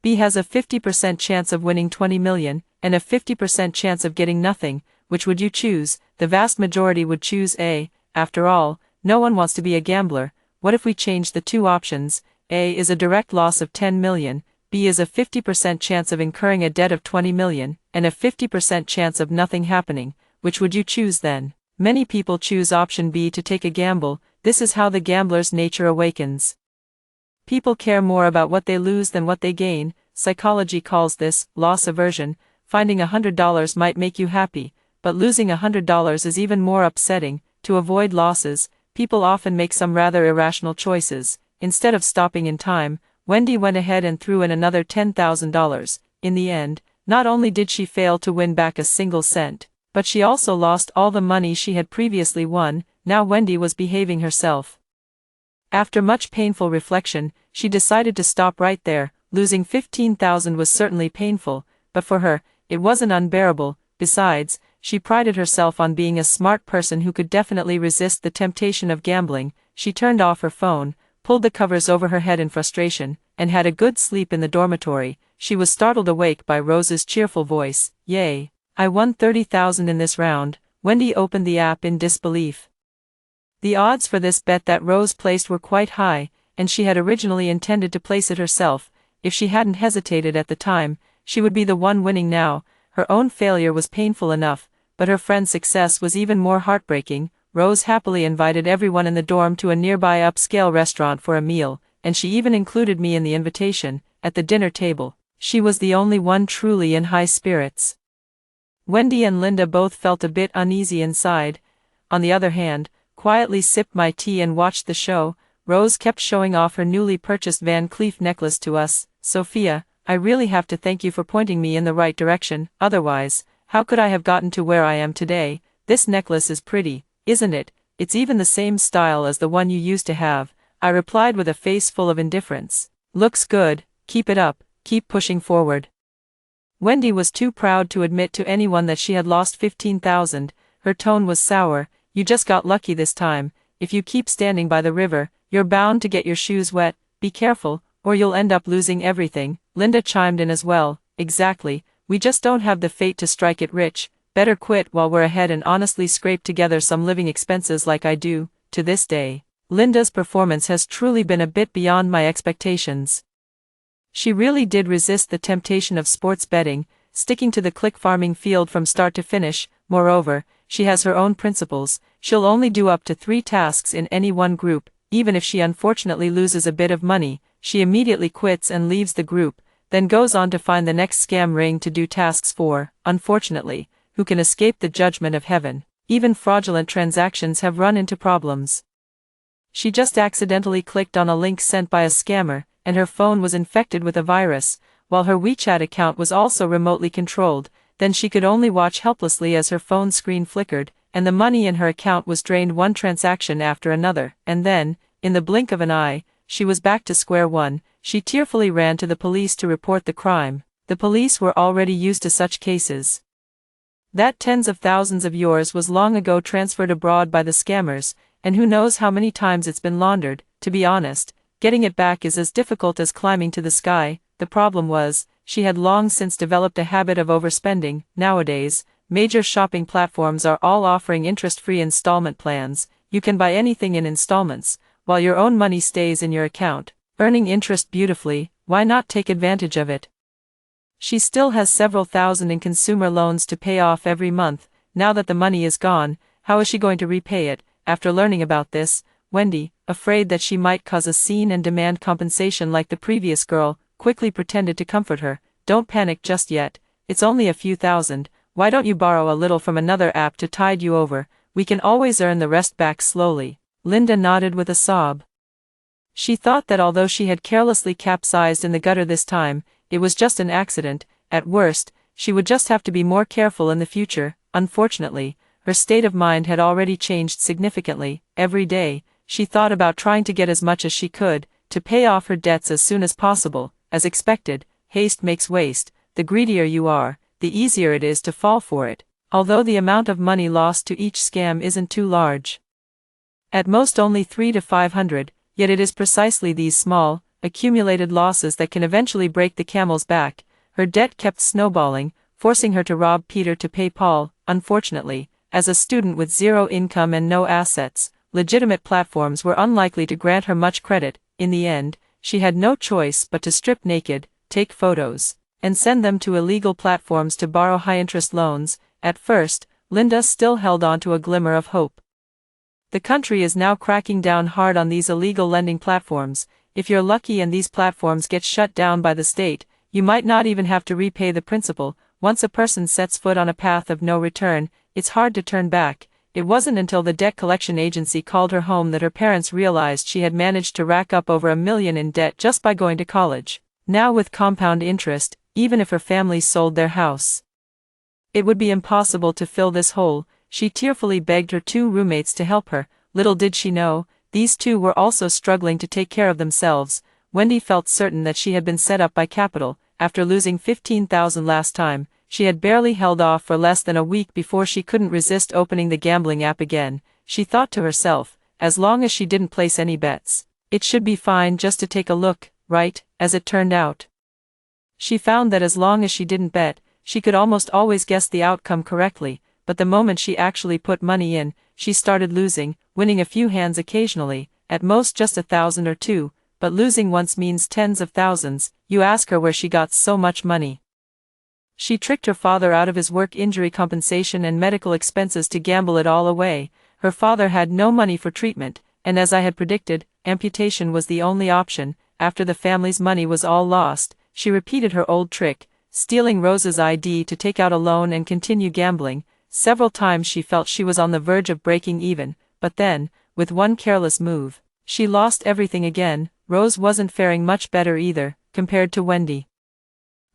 B has a 50% chance of winning 20 million, and a 50% chance of getting nothing. Which would you choose? The vast majority would choose A. After all, no one wants to be a gambler. What if we change the two options? A is a direct loss of 10 million, B is a 50% chance of incurring a debt of 20 million, and a 50% chance of nothing happening. Which would you choose then? Many people choose option B to take a gamble. This is how the gambler's nature awakens. People care more about what they lose than what they gain. Psychology calls this loss aversion. Finding $100 might make you happy, but losing $100 is even more upsetting. To avoid losses, people often make some rather irrational choices. Instead of stopping in time, Wendy went ahead and threw in another $10,000. In the end, not only did she fail to win back a single cent, but she also lost all the money she had previously won. Now Wendy was behaving herself. After much painful reflection, she decided to stop right there. Losing 15,000 was certainly painful, but for her, it wasn't unbearable. Besides, she prided herself on being a smart person who could definitely resist the temptation of gambling. She turned off her phone, pulled the covers over her head in frustration, and had a good sleep in the dormitory. She was startled awake by Rose's cheerful voice. Yay! I won 30,000 in this round. Wendy opened the app in disbelief. The odds for this bet that Rose placed were quite high, and she had originally intended to place it herself. If she hadn't hesitated at the time, she would be the one winning now. Her own failure was painful enough, but her friend's success was even more heartbreaking. Rose happily invited everyone in the dorm to a nearby upscale restaurant for a meal, and she even included me in the invitation. At the dinner table, she was the only one truly in high spirits. Wendy and Linda both felt a bit uneasy inside. On the other hand, quietly sipped my tea and watched the show. Rose kept showing off her newly purchased Van Cleef necklace to us. Sophia, I really have to thank you for pointing me in the right direction. Otherwise, how could I have gotten to where I am today? This necklace is pretty, isn't it? It's even the same style as the one you used to have, I replied with a face full of indifference. Looks good, keep it up, keep pushing forward. Wendy was too proud to admit to anyone that she had lost 15,000. Her tone was sour. You just got lucky this time. If you keep standing by the river, you're bound to get your shoes wet. Be careful, or you'll end up losing everything. Linda chimed in as well. Exactly, we just don't have the fate to strike it rich. Better quit while we're ahead and honestly scrape together some living expenses like I do, to this day. Linda's performance has truly been a bit beyond my expectations. She really did resist the temptation of sports betting, sticking to the click farming field from start to finish. Moreover, she has her own principles. She'll only do up to 3 tasks in any one group. Even if she unfortunately loses a bit of money, she immediately quits and leaves the group, then goes on to find the next scam ring to do tasks for. Unfortunately, who can escape the judgment of heaven? Even fraudulent transactions have run into problems. She just accidentally clicked on a link sent by a scammer, and her phone was infected with a virus, while her WeChat account was also remotely controlled. Then she could only watch helplessly as her phone screen flickered, and the money in her account was drained one transaction after another, and then, in the blink of an eye, she was back to square one. She tearfully ran to the police to report the crime. The police were already used to such cases. That tens of thousands of yours was long ago transferred abroad by the scammers, and who knows how many times it's been laundered. To be honest, getting it back is as difficult as climbing to the sky. The problem was, she had long since developed a habit of overspending. Nowadays, major shopping platforms are all offering interest-free installment plans. You can buy anything in installments, while your own money stays in your account, earning interest beautifully. Why not take advantage of it? She still has several thousand in consumer loans to pay off every month. Now that the money is gone, how is she going to repay it? After learning about this, Wendy, afraid that she might cause a scene and demand compensation like the previous girl, quickly pretended to comfort her. Don't panic just yet, it's only a few thousand. Why don't you borrow a little from another app to tide you over? We can always earn the rest back slowly. Linda nodded with a sob. She thought that although she had carelessly capsized in the gutter this time, it was just an accident. At worst, she would just have to be more careful in the future. Unfortunately, her state of mind had already changed significantly. Every day, she thought about trying to get as much as she could, to pay off her debts as soon as possible. As expected, haste makes waste. The greedier you are, the easier it is to fall for it, although the amount of money lost to each scam isn't too large. At most only 300 to 500, yet it is precisely these small, accumulated losses that can eventually break the camel's back. Her debt kept snowballing, forcing her to rob Peter to pay Paul. Unfortunately, as a student with zero income and no assets, legitimate platforms were unlikely to grant her much credit. In the end, she had no choice but to strip naked, take photos, and send them to illegal platforms to borrow high-interest loans. At first, Linda still held on to a glimmer of hope. The country is now cracking down hard on these illegal lending platforms. If you're lucky and these platforms get shut down by the state, you might not even have to repay the principal. Once a person sets foot on a path of no return, it's hard to turn back. It wasn't until the debt collection agency called her home that her parents realized she had managed to rack up over $1 million in debt just by going to college. Now with compound interest, even if her family sold their house, it would be impossible to fill this hole. She tearfully begged her 2 roommates to help her. Little did she know, these 2 were also struggling to take care of themselves. Wendy felt certain that she had been set up by capital. After losing $15,000 last time, she had barely held off for less than a week before she couldn't resist opening the gambling app again. She thought to herself, as long as she didn't place any bets, it should be fine just to take a look, right? As it turned out, she found that as long as she didn't bet, she could almost always guess the outcome correctly. But the moment she actually put money in, she started losing, winning a few hands occasionally, at most just 1,000 or 2, but losing once means tens of thousands. You ask her where she got so much money. She tricked her father out of his work injury compensation and medical expenses to gamble it all away. Her father had no money for treatment, and as I had predicted, amputation was the only option. After the family's money was all lost, she repeated her old trick, stealing Rose's ID to take out a loan and continue gambling. Several times she felt she was on the verge of breaking even, but then, with one careless move, she lost everything again. Rose wasn't faring much better either, compared to Wendy.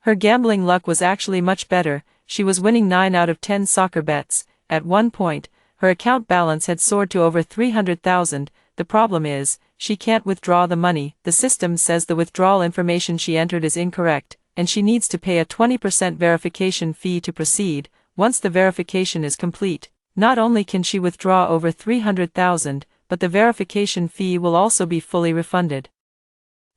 Her gambling luck was actually much better. She was winning 9 out of 10 soccer bets. At one point, her account balance had soared to over 300,000. The problem is, she can't withdraw the money. The system says the withdrawal information she entered is incorrect, and she needs to pay a 20% verification fee to proceed. Once the verification is complete, not only can she withdraw over 300,000, but the verification fee will also be fully refunded.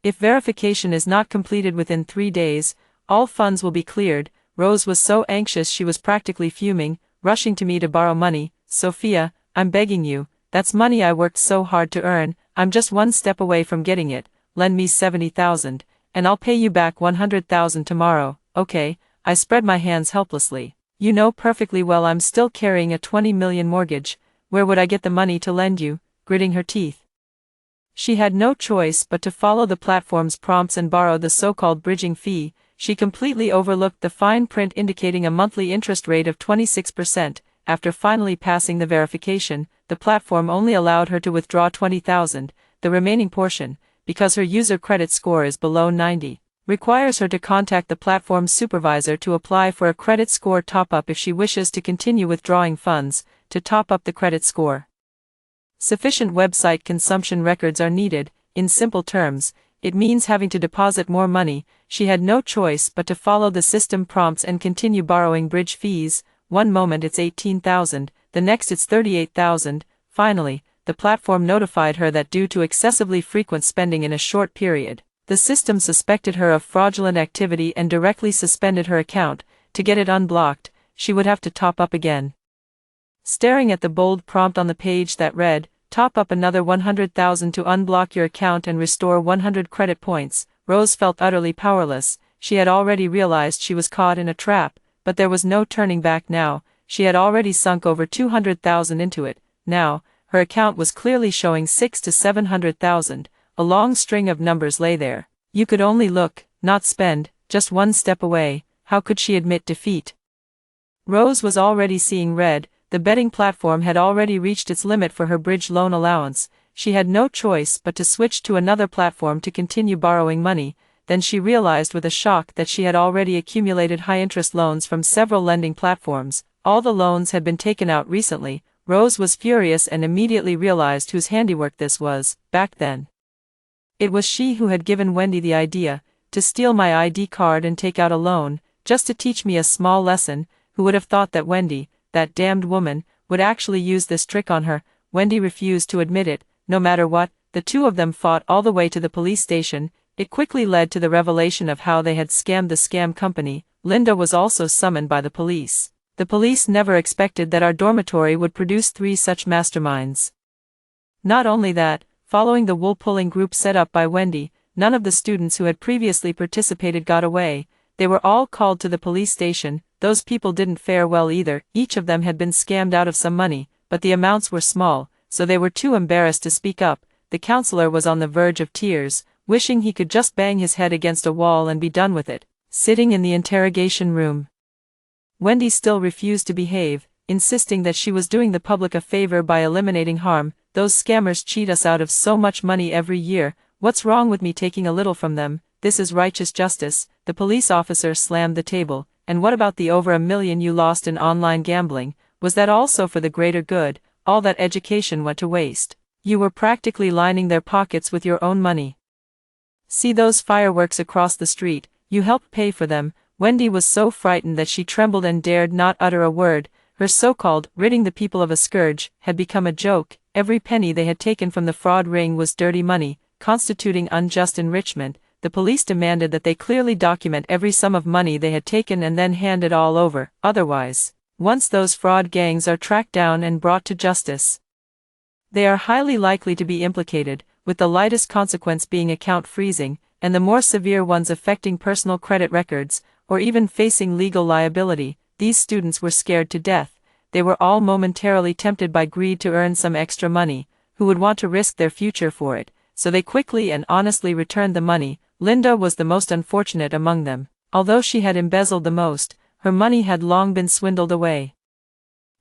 If verification is not completed within 3 days, all funds will be cleared. Rose was so anxious she was practically fuming. rushing to me to borrow money. "Sophia, I'm begging you, that's money I worked so hard to earn, I'm just one step away from getting it. Lend me 70,000, and I'll pay you back 100,000 tomorrow, okay?" I spread my hands helplessly. "You know perfectly well I'm still carrying a 20 million mortgage. Where would I get the money to lend you?" Gritting her teeth. She had no choice but to follow the platform's prompts and borrow the so-called bridging fee. She completely overlooked the fine print indicating a monthly interest rate of 26%. After finally passing the verification, the platform only allowed her to withdraw 20,000. The remaining portion, because her user credit score is below 90, requires her to contact the platform's supervisor to apply for a credit score top-up if she wishes to continue withdrawing funds to top up the credit score. Sufficient website consumption records are needed. In simple terms, it means having to deposit more money. She had no choice but to follow the system prompts and continue borrowing bridge fees. One moment it's 18,000, the next it's 38,000. Finally, the platform notified her that due to excessively frequent spending in a short period, the system suspected her of fraudulent activity and directly suspended her account. To get it unblocked, she would have to top up again. Staring at the bold prompt on the page that read, "Top up another 100,000 to unblock your account and restore 100 credit points," Rose felt utterly powerless. She had already realized she was caught in a trap, but there was no turning back now. She had already sunk over 200,000 into it. Now, her account was clearly showing 600,000 to 700,000. A long string of numbers lay there. You could only look, not spend, just one step away. How could she admit defeat? Rose was already seeing red. The betting platform had already reached its limit for her bridge loan allowance. She had no choice but to switch to another platform to continue borrowing money. Then she realized with a shock that she had already accumulated high-interest loans from several lending platforms. All the loans had been taken out recently. Rose was furious and immediately realized whose handiwork this was. Back then, it was she who had given Wendy the idea to steal my ID card and take out a loan, just to teach me a small lesson. Who would have thought that Wendy, that damned woman, would actually use this trick on her? Wendy refused to admit it. No matter what, the two of them fought all the way to the police station. It quickly led to the revelation of how they had scammed the scam company. Linda was also summoned by the police. The police never expected that our dormitory would produce 3 such masterminds. Not only that, following the wool-pulling group set up by Wendy, none of the students who had previously participated got away. They were all called to the police station. Those people didn't fare well either. Each of them had been scammed out of some money, but the amounts were small, so they were too embarrassed to speak up. The counselor was on the verge of tears, wishing he could just bang his head against a wall and be done with it. Sitting in the interrogation room, Wendy still refused to behave, insisting that she was doing the public a favor by eliminating harm. "Those scammers cheat us out of so much money every year. What's wrong with me taking a little from them? This is righteous justice." The police officer slammed the table. "And what about the over $1 million you lost in online gambling? Was that also for the greater good? All that education went to waste. You were practically lining their pockets with your own money. See those fireworks across the street? You helped pay for them." Wendy was so frightened that she trembled and dared not utter a word. Her so-called ridding the people of a scourge had become a joke. Every penny they had taken from the fraud ring was dirty money, constituting unjust enrichment. The police demanded that they clearly document every sum of money they had taken and then hand it all over. Otherwise, once those fraud gangs are tracked down and brought to justice, they are highly likely to be implicated, with the lightest consequence being account freezing, and the more severe ones affecting personal credit records, or even facing legal liability. These students were scared to death. They were all momentarily tempted by greed to earn some extra money. Who would want to risk their future for it? So they quickly and honestly returned the money. Linda was the most unfortunate among them. Although she had embezzled the most, her money had long been swindled away.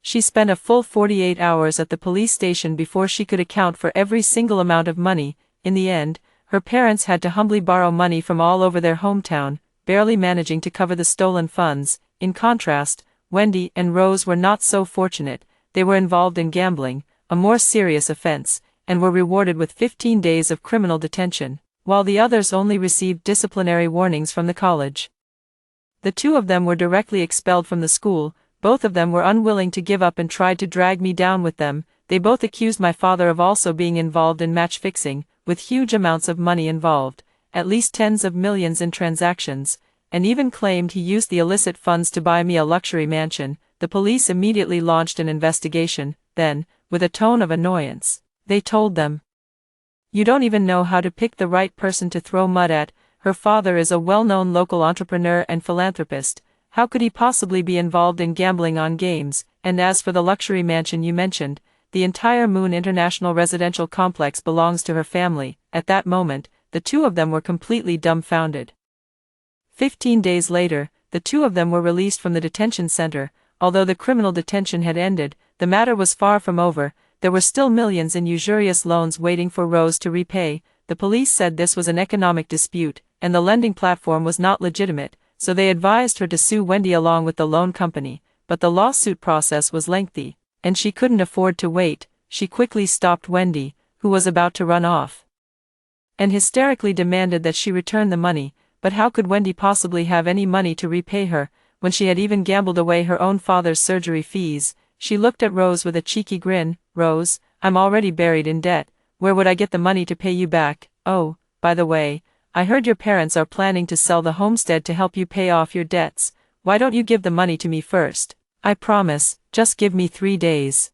She spent a full 48 hours at the police station before she could account for every single amount of money. In the end, her parents had to humbly borrow money from all over their hometown, barely managing to cover the stolen funds. In contrast, Wendy and Rose were not so fortunate. They were involved in gambling, a more serious offense, and were rewarded with 15 days of criminal detention, while the others only received disciplinary warnings from the college. The two of them were directly expelled from the school. Both of them were unwilling to give up and tried to drag me down with them. They both accused my father of also being involved in match fixing, with huge amounts of money involved, at least tens of millions in transactions, and even claimed he used the illicit funds to buy me a luxury mansion. the police immediately launched an investigation. Then, with a tone of annoyance, they told them, "You don't even know how to pick the right person to throw mud at. Her father is a well-known local entrepreneur and philanthropist. How could he possibly be involved in gambling on games? And as for the luxury mansion you mentioned, the entire Moon International residential complex belongs to her family." At that moment, the two of them were completely dumbfounded. 15 days later, the two of them were released from the detention center. Although the criminal detention had ended, the matter was far from over. There were still millions in usurious loans waiting for Rose to repay. The police said this was an economic dispute, and the lending platform was not legitimate, so they advised her to sue Wendy along with the loan company. But the lawsuit process was lengthy, and she couldn't afford to wait. She quickly stopped Wendy, who was about to run off, and hysterically demanded that she return the money. But how could Wendy possibly have any money to repay her, when she had even gambled away her own father's surgery fees? She looked at Rose with a cheeky grin. "Rose, I'm already buried in debt. Where would I get the money to pay you back? Oh, by the way, I heard your parents are planning to sell the homestead to help you pay off your debts. Why don't you give the money to me first? I promise, just give me 3 days,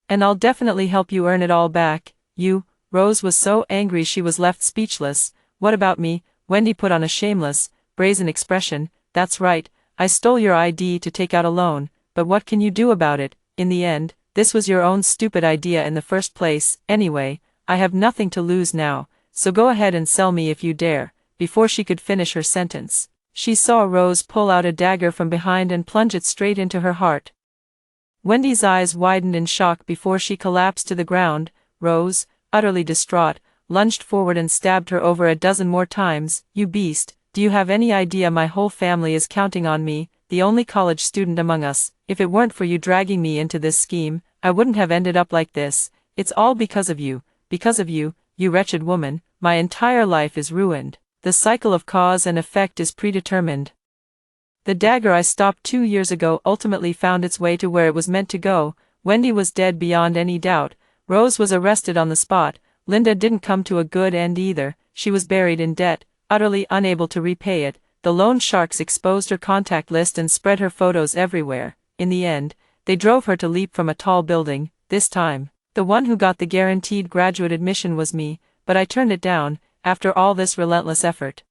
and I'll definitely help you earn it all back." "You?" Rose was so angry she was left speechless. "What about me?" Wendy put on a shameless, brazen expression. "That's right, I stole your ID to take out a loan, but what can you do about it? In the end, this was your own stupid idea in the first place. Anyway, I have nothing to lose now, so go ahead and sell me if you dare." Before she could finish her sentence, she saw Rose pull out a dagger from behind and plunge it straight into her heart. Wendy's eyes widened in shock before she collapsed to the ground. Rose, utterly distraught, lunged forward and stabbed her over a dozen more times. "You beast, do you have any idea my whole family is counting on me, the only college student among us? If it weren't for you dragging me into this scheme, I wouldn't have ended up like this. It's all because of you, you wretched woman. My entire life is ruined. The cycle of cause and effect is predetermined. The dagger I stopped 2 years ago ultimately found its way to where it was meant to go." Wendy was dead beyond any doubt. Rose was arrested on the spot. Linda didn't come to a good end either. She was buried in debt, utterly unable to repay it. The loan sharks exposed her contact list and spread her photos everywhere. In the end, they drove her to leap from a tall building. This time, the one who got the guaranteed graduate admission was me, but I turned it down. After all this relentless effort,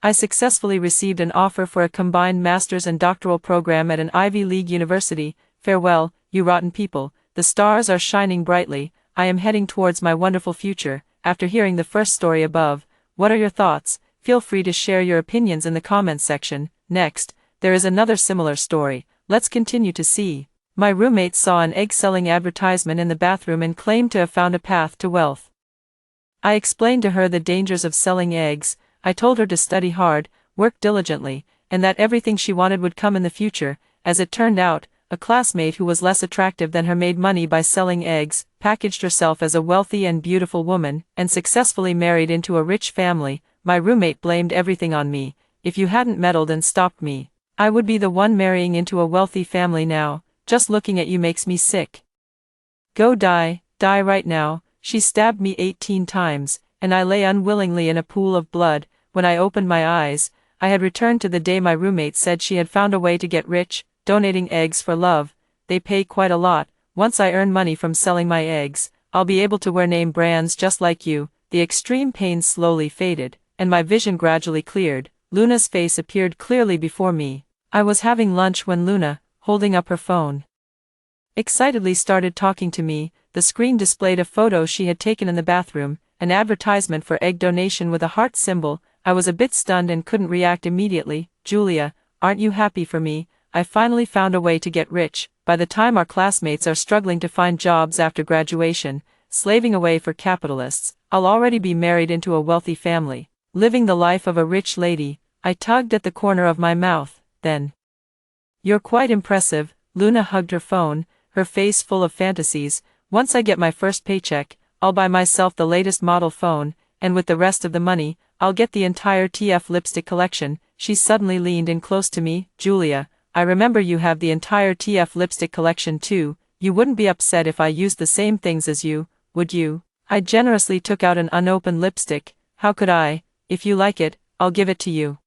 I successfully received an offer for a combined master's and doctoral program at an Ivy League university. Farewell, you rotten people. The stars are shining brightly. I am heading towards my wonderful future. After hearing the first story above, what are your thoughts? Feel free to share your opinions in the comments section. Next, there is another similar story. Let's continue to see. My roommate saw an egg-selling advertisement in the bathroom and claimed to have found a path to wealth. I explained to her the dangers of selling eggs. I told her to study hard, work diligently, and that everything she wanted would come in the future. As it turned out, a classmate who was less attractive than her made money by selling eggs, packaged herself as a wealthy and beautiful woman, and successfully married into a rich family. My roommate blamed everything on me. "If you hadn't meddled and stopped me, I would be the one marrying into a wealthy family now. Just looking at you makes me sick. Go die right now." She stabbed me 18 times, and I lay unwillingly in a pool of blood. When I opened my eyes, I had returned to the day my roommate said she had found a way to get rich, donating eggs for love. They pay quite a lot. Once I earn money from selling my eggs, I'll be able to wear name brands just like you. The extreme pain slowly faded, and my vision gradually cleared. Luna's face appeared clearly before me. I was having lunch when Luna, holding up her phone, excitedly started talking to me. The screen displayed a photo she had taken in the bathroom, an advertisement for egg donation with a heart symbol. I was a bit stunned and couldn't react immediately. "Julia, aren't you happy for me? I finally found a way to get rich. By the time our classmates are struggling to find jobs after graduation, slaving away for capitalists, I'll already be married into a wealthy family, living the life of a rich lady." I tugged at the corner of my mouth. Then, "You're quite impressive." Luna hugged her phone, her face full of fantasies. "Once I get my first paycheck, I'll buy myself the latest model phone, and with the rest of the money, I'll get the entire TF lipstick collection." She suddenly leaned in close to me. "Julia, I remember you have the entire TF lipstick collection too. You wouldn't be upset if I used the same things as you, would you?" I generously took out an unopened lipstick. "How could I? If you like it, I'll give it to you.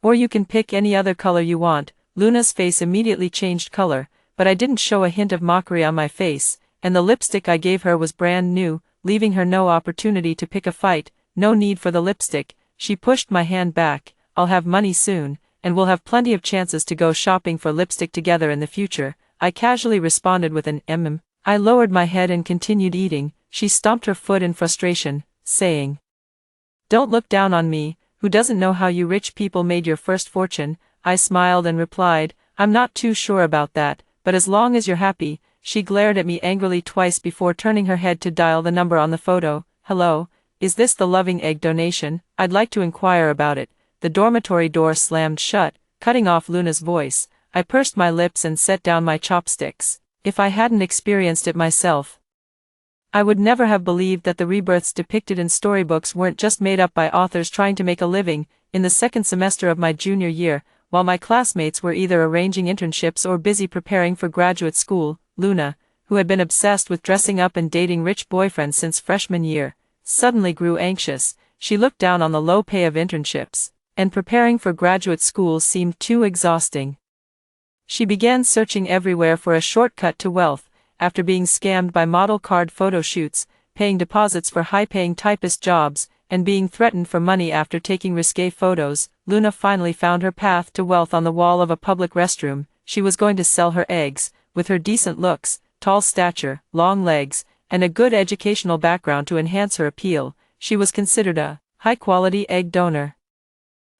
Or you can pick any other color you want." Luna's face immediately changed color, but I didn't show a hint of mockery on my face, and the lipstick I gave her was brand new, leaving her no opportunity to pick a fight. No need for the lipstick, she pushed my hand back. I'll have money soon, and we'll have plenty of chances to go shopping for lipstick together in the future, I casually responded with an I lowered my head and continued eating. She stomped her foot in frustration, saying, "Don't look down on me, who doesn't know how you rich people made your first fortune." I smiled and replied, "I'm not too sure about that, but as long as you're happy." She glared at me angrily twice before turning her head to dial the number on the photo. "Hello, is this the Loving Egg donation? I'd like to inquire about it." The dormitory door slammed shut, cutting off Luna's voice. I pursed my lips and set down my chopsticks. If I hadn't experienced it myself, I would never have believed that the rebirths depicted in storybooks weren't just made up by authors trying to make a living. In the second semester of my junior year, while my classmates were either arranging internships or busy preparing for graduate school, Luna, who had been obsessed with dressing up and dating rich boyfriends since freshman year, suddenly grew anxious. She looked down on the low pay of internships, and preparing for graduate school seemed too exhausting. She began searching everywhere for a shortcut to wealth. After being scammed by model card photo shoots, paying deposits for high-paying typist jobs, and being threatened for money after taking risque photos, Luna finally found her path to wealth on the wall of a public restroom. She was going to sell her eggs. With her decent looks, tall stature, long legs, and a good educational background to enhance her appeal, she was considered a high-quality egg donor.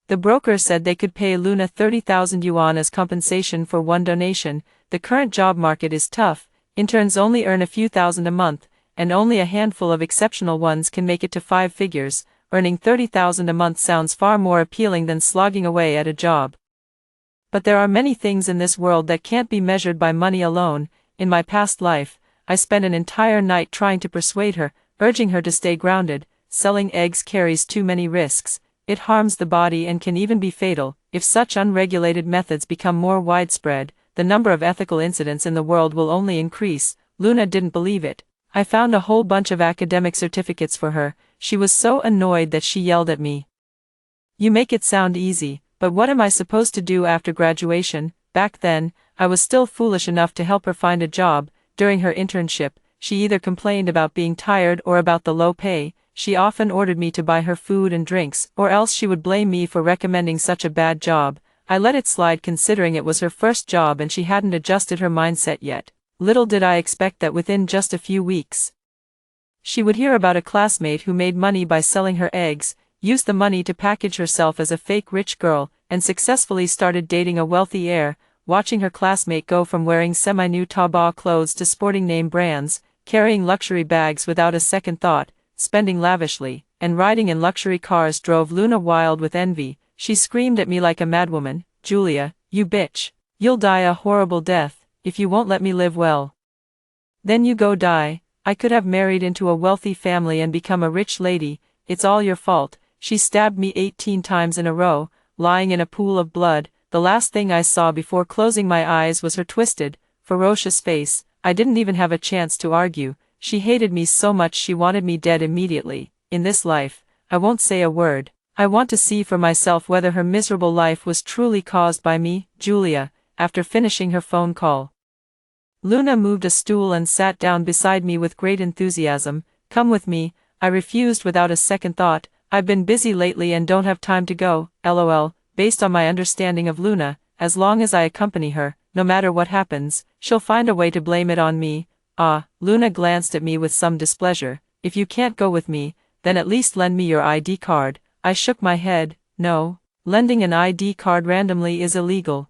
The broker said they could pay Luna 30,000 yuan as compensation for one donation. The current job market is tough. Interns only earn a few thousand a month, and only a handful of exceptional ones can make it to 5 figures. Earning 30,000 a month sounds far more appealing than slogging away at a job. But there are many things in this world that can't be measured by money alone. In my past life, I spent an entire night trying to persuade her, urging her to stay grounded. Selling eggs carries too many risks. It harms the body and can even be fatal. If such unregulated methods become more widespread, the number of ethical incidents in the world will only increase. Luna didn't believe it. I found a whole bunch of academic certificates for her. She was so annoyed that she yelled at me. "You make it sound easy, but what am I supposed to do after graduation?" Back then, I was still foolish enough to help her find a job. During her internship, she either complained about being tired or about the low pay. She often ordered me to buy her food and drinks, or else she would blame me for recommending such a bad job. I let it slide considering it was her first job and she hadn't adjusted her mindset yet. Little did I expect that within just a few weeks, she would hear about a classmate who made money by selling her eggs, used the money to package herself as a fake rich girl, and successfully started dating a wealthy heir. Watching her classmate go from wearing semi-new Taobao clothes to sporting name brands, carrying luxury bags without a second thought, spending lavishly, and riding in luxury cars drove Luna wild with envy. She screamed at me like a madwoman, "Julia, you bitch. You'll die a horrible death, if you won't let me live well. Then you go die. I could have married into a wealthy family and become a rich lady. It's all your fault." She stabbed me 18 times in a row, lying in a pool of blood. The last thing I saw before closing my eyes was her twisted, ferocious face. I didn't even have a chance to argue. She hated me so much she wanted me dead immediately. In this life, I won't say a word. I want to see for myself whether her miserable life was truly caused by me. Julia, after finishing her phone call, Luna moved a stool and sat down beside me with great enthusiasm. "Come with me." I refused without a second thought. "I've been busy lately and don't have time to go." LOL. Based on my understanding of Luna, as long as I accompany her, no matter what happens, she'll find a way to blame it on me. Luna glanced at me with some displeasure. "If you can't go with me, then at least lend me your ID card." I shook my head. "No, lending an ID card randomly is illegal."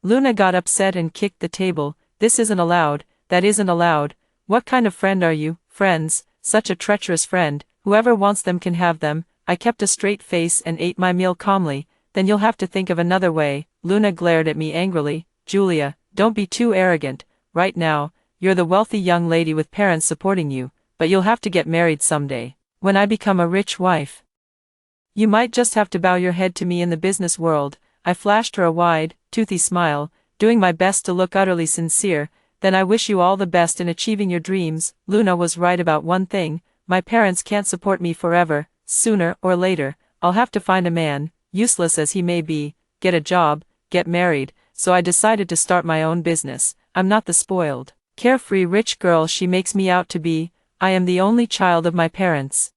Luna got upset and kicked the table. "This isn't allowed, that isn't allowed. What kind of friend are you?" "Friends, such a treacherous friend, whoever wants them can have them." I kept a straight face and ate my meal calmly. "Then you'll have to think of another way." Luna glared at me angrily. "Julia, don't be too arrogant. Right now, you're the wealthy young lady with parents supporting you, but you'll have to get married someday. When I become a rich wife, you might just have to bow your head to me in the business world." I flashed her a wide, toothy smile, doing my best to look utterly sincere. "Then I wish you all the best in achieving your dreams." Luna was right about one thing. My parents can't support me forever. Sooner or later, I'll have to find a man, useless as he may be, get a job, get married. so I decided to start my own business. I'm not the spoiled, carefree rich girl she makes me out to be. I am the only child of my parents.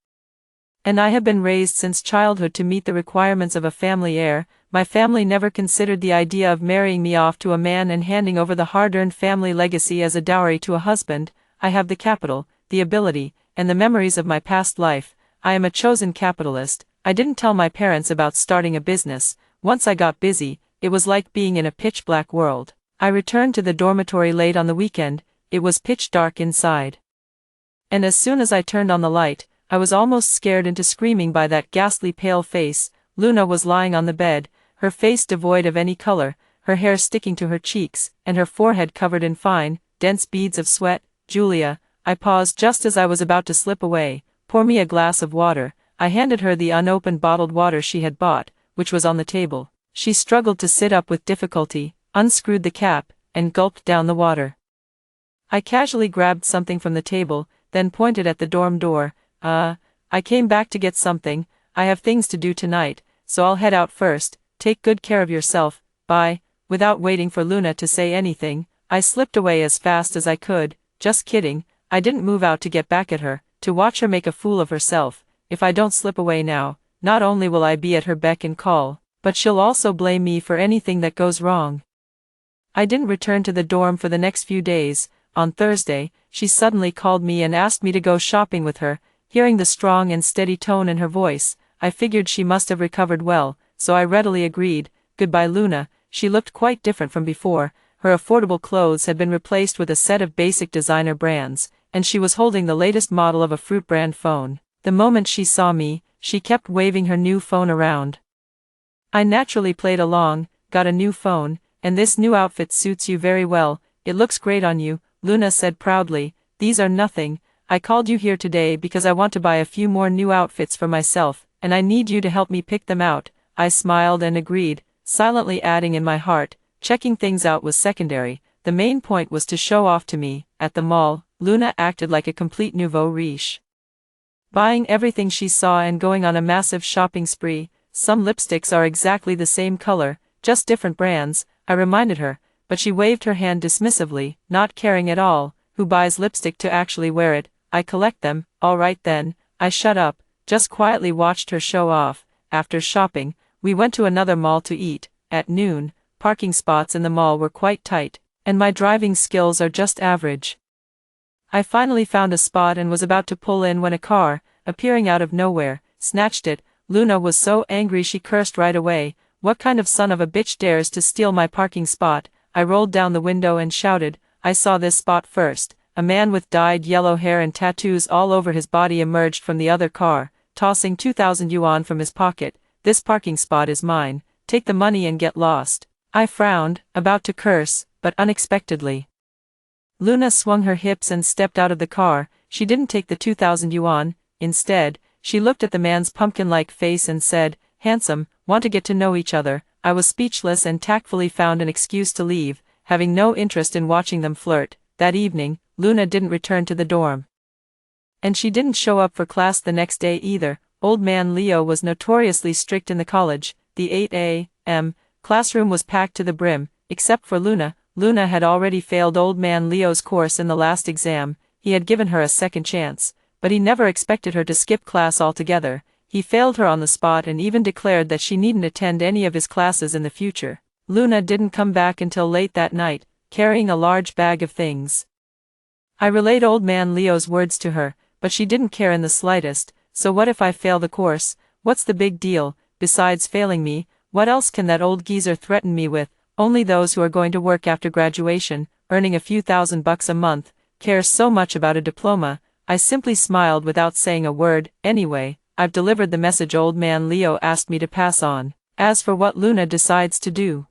And I have been raised since childhood to meet the requirements of a family heir. My family never considered the idea of marrying me off to a man and handing over the hard-earned family legacy as a dowry to a husband. I have the capital, the ability, and the memories of my past life. I am a chosen capitalist. I didn't tell my parents about starting a business. Once I got busy, it was like being in a pitch-black world. I returned to the dormitory late on the weekend. It was pitch dark inside. And as soon as I turned on the light, I was almost scared into screaming by that ghastly pale face. Luna was lying on the bed, her face devoid of any color, her hair sticking to her cheeks, and her forehead covered in fine, dense beads of sweat. "Julia," I paused just as I was about to slip away. "Pour me a glass of water." I handed her the unopened bottled water she had bought, which was on the table. She struggled to sit up with difficulty, unscrewed the cap, and gulped down the water. I casually grabbed something from the table, then pointed at the dorm door. I came back to get something. I have things to do tonight, so I'll head out first. Take good care of yourself. Bye." Without waiting for Luna to say anything, I slipped away as fast as I could. Just kidding. I didn't move out to get back at her, to watch her make a fool of herself. If I don't slip away now, not only will I be at her beck and call, but she'll also blame me for anything that goes wrong. I didn't return to the dorm for the next few days. On Thursday, she suddenly called me and asked me to go shopping with her. Hearing the strong and steady tone in her voice, I figured she must have recovered well, so I readily agreed. Goodbye Luna. She looked quite different from before. Her affordable clothes had been replaced with a set of basic designer brands, and she was holding the latest model of a fruit brand phone. The moment she saw me, she kept waving her new phone around. I naturally played along. "Got a new phone, and this new outfit suits you very well. It looks great on you," Luna said proudly. "These are nothing. I called you here today because I want to buy a few more new outfits for myself, and I need you to help me pick them out." I smiled and agreed, silently adding in my heart, checking things out was secondary. The main point was to show off to me. At the mall, Luna acted like a complete nouveau riche, buying everything she saw and going on a massive shopping spree. "Some lipsticks are exactly the same color, just different brands," I reminded her, but she waved her hand dismissively, not caring at all. Who buys lipstick to actually wear it? I collect them. All right then. I shut up, just quietly watched her show off. After shopping, we went to another mall to eat. At noon, parking spots in the mall were quite tight, and my driving skills are just average. I finally found a spot and was about to pull in when a car, appearing out of nowhere, snatched it. Luna was so angry she cursed right away. "What kind of son of a bitch dares to steal my parking spot?" I rolled down the window and shouted. "I saw this spot first." A man with dyed yellow hair and tattoos all over his body emerged from the other car, tossing 2,000 yuan from his pocket. "This parking spot is mine. Take the money and get lost." I frowned, about to curse, but unexpectedly, Luna swung her hips and stepped out of the car. She didn't take the 2,000 yuan. Instead, she looked at the man's pumpkin-like face and said, "Handsome, want to get to know each other." I was speechless and tactfully found an excuse to leave, having no interest in watching them flirt. That evening, Luna didn't return to the dorm. And she didn't show up for class the next day either. Old man Leo was notoriously strict in the college. The 8 a.m. classroom was packed to the brim, except for Luna. Luna had already failed old man Leo's course in the last exam. He had given her a second chance, but he never expected her to skip class altogether. He failed her on the spot and even declared that she needn't attend any of his classes in the future. Luna didn't come back until late that night, carrying a large bag of things. I relayed old man Leo's words to her, but she didn't care in the slightest. "So what if I fail the course? What's the big deal? Besides failing me, what else can that old geezer threaten me with? Only those who are going to work after graduation, earning a few $1,000 a month, care so much about a diploma." I simply smiled without saying a word. "Anyway, I've delivered the message old man Leo asked me to pass on. As for what Luna decides to do,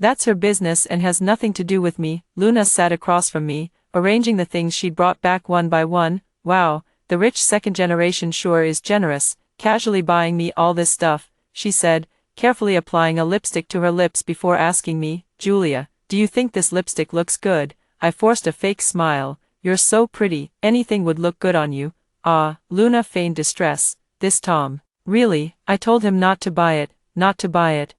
that's her business and has nothing to do with me." Luna sat across from me, arranging the things she'd brought back one by one. "Wow, the rich second generation sure is generous, casually buying me all this stuff," she said, carefully applying a lipstick to her lips before asking me, "Julia, do you think this lipstick looks good?" I forced a fake smile. "You're so pretty, anything would look good on you." "Ah," Luna feigned distress. "This Tom." "Really, I told him not to buy it, not to buy it."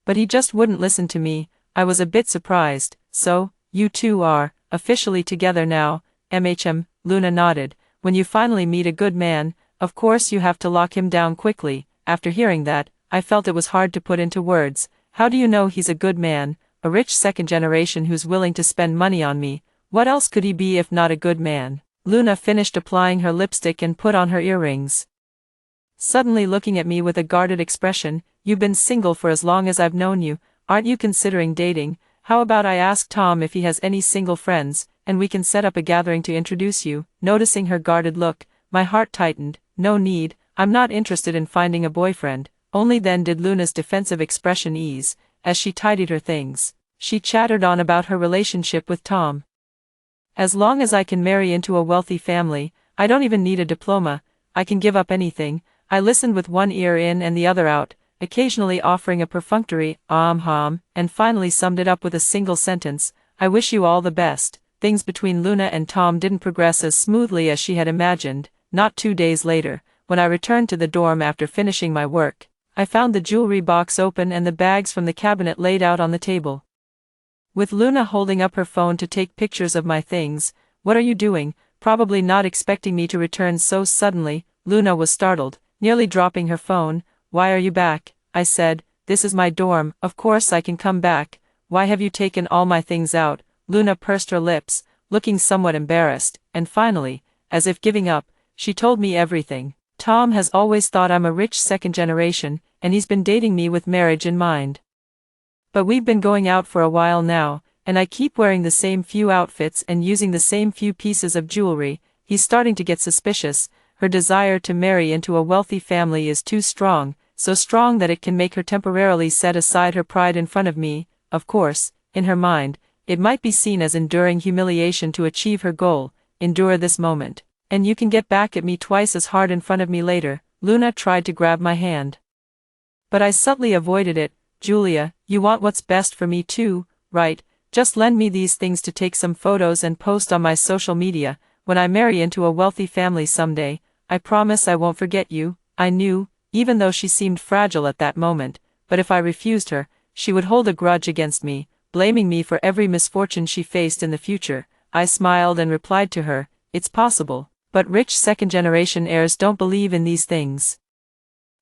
But he just wouldn't listen to me. I was a bit surprised. So, you two are officially together now, Luna nodded. When you finally meet a good man, of course you have to lock him down quickly. After hearing that, I felt it was hard to put into words. How do you know he's a good man? A rich second generation who's willing to spend money on me. What else could he be if not a good man? Luna finished applying her lipstick and put on her earrings. Suddenly looking at me with a guarded expression, you've been single for as long as I've known you, aren't you considering dating? How about I ask Tom if he has any single friends, and we can set up a gathering to introduce you? Noticing her guarded look, my heart tightened. No need, I'm not interested in finding a boyfriend. Only then did Luna's defensive expression ease, as she tidied her things. She chattered on about her relationship with Tom. As long as I can marry into a wealthy family, I don't even need a diploma, I can give up anything. I listened with one ear in and the other out, occasionally offering a perfunctory, and finally summed it up with a single sentence, I wish you all the best. Things between Luna and Tom didn't progress as smoothly as she had imagined. Not 2 days later, when I returned to the dorm after finishing my work, I found the jewelry box open and the bags from the cabinet laid out on the table. With Luna holding up her phone to take pictures of my things. What are you doing? Probably not expecting me to return so suddenly, Luna was startled, nearly dropping her phone. Why are you back? I said, this is my dorm, of course I can come back. Why have you taken all my things out? Luna pursed her lips, looking somewhat embarrassed, and finally, as if giving up, she told me everything. Tom has always thought I'm a rich second generation, and he's been dating me with marriage in mind. But we've been going out for a while now, and I keep wearing the same few outfits and using the same few pieces of jewelry. He's starting to get suspicious. Her desire to marry into a wealthy family is too strong, so strong that it can make her temporarily set aside her pride in front of me. Of course, in her mind, it might be seen as enduring humiliation to achieve her goal. Endure this moment, and you can get back at me twice as hard in front of me later. Luna tried to grab my hand, but I subtly avoided it. Julia, you want what's best for me too, right? Just lend me these things to take some photos and post on my social media. When I marry into a wealthy family someday, I promise I won't forget you. I knew, even though she seemed fragile at that moment, but if I refused her, she would hold a grudge against me, blaming me for every misfortune she faced in the future. I smiled and replied to her, it's possible, but rich second-generation heirs don't believe in these things.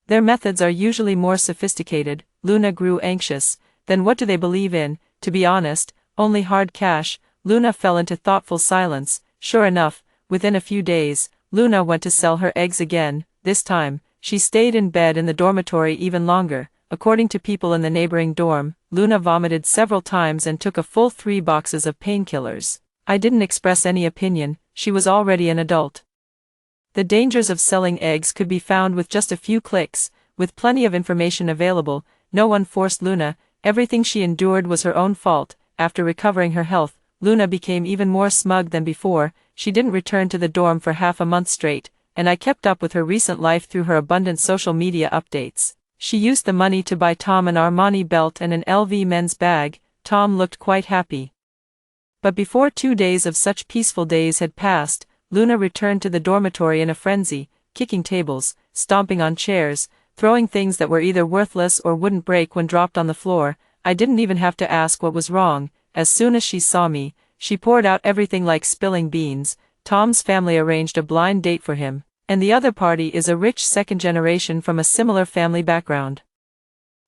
Their methods are usually more sophisticated. Luna grew anxious. Then what do they believe in? To be honest, only hard cash. Luna fell into thoughtful silence. Sure enough, within a few days, Luna went to sell her eggs again. This time, she stayed in bed in the dormitory even longer. According to people in the neighboring dorm, Luna vomited several times and took a full 3 boxes of painkillers. I didn't express any opinion, she was already an adult. The dangers of selling eggs could be found with just a few clicks. With plenty of information available, no one forced Luna. Everything she endured was her own fault. After recovering her health, Luna became even more smug than before. She didn't return to the dorm for half a month straight, and I kept up with her recent life through her abundant social media updates. She used the money to buy Tom an Armani belt and an LV men's bag. Tom looked quite happy. But before 2 days of such peaceful days had passed, Luna returned to the dormitory in a frenzy, kicking tables, stomping on chairs, throwing things that were either worthless or wouldn't break when dropped on the floor. I didn't even have to ask what was wrong. As soon as she saw me, she poured out everything like spilling beans. Tom's family arranged a blind date for him, and the other party is a rich second generation from a similar family background.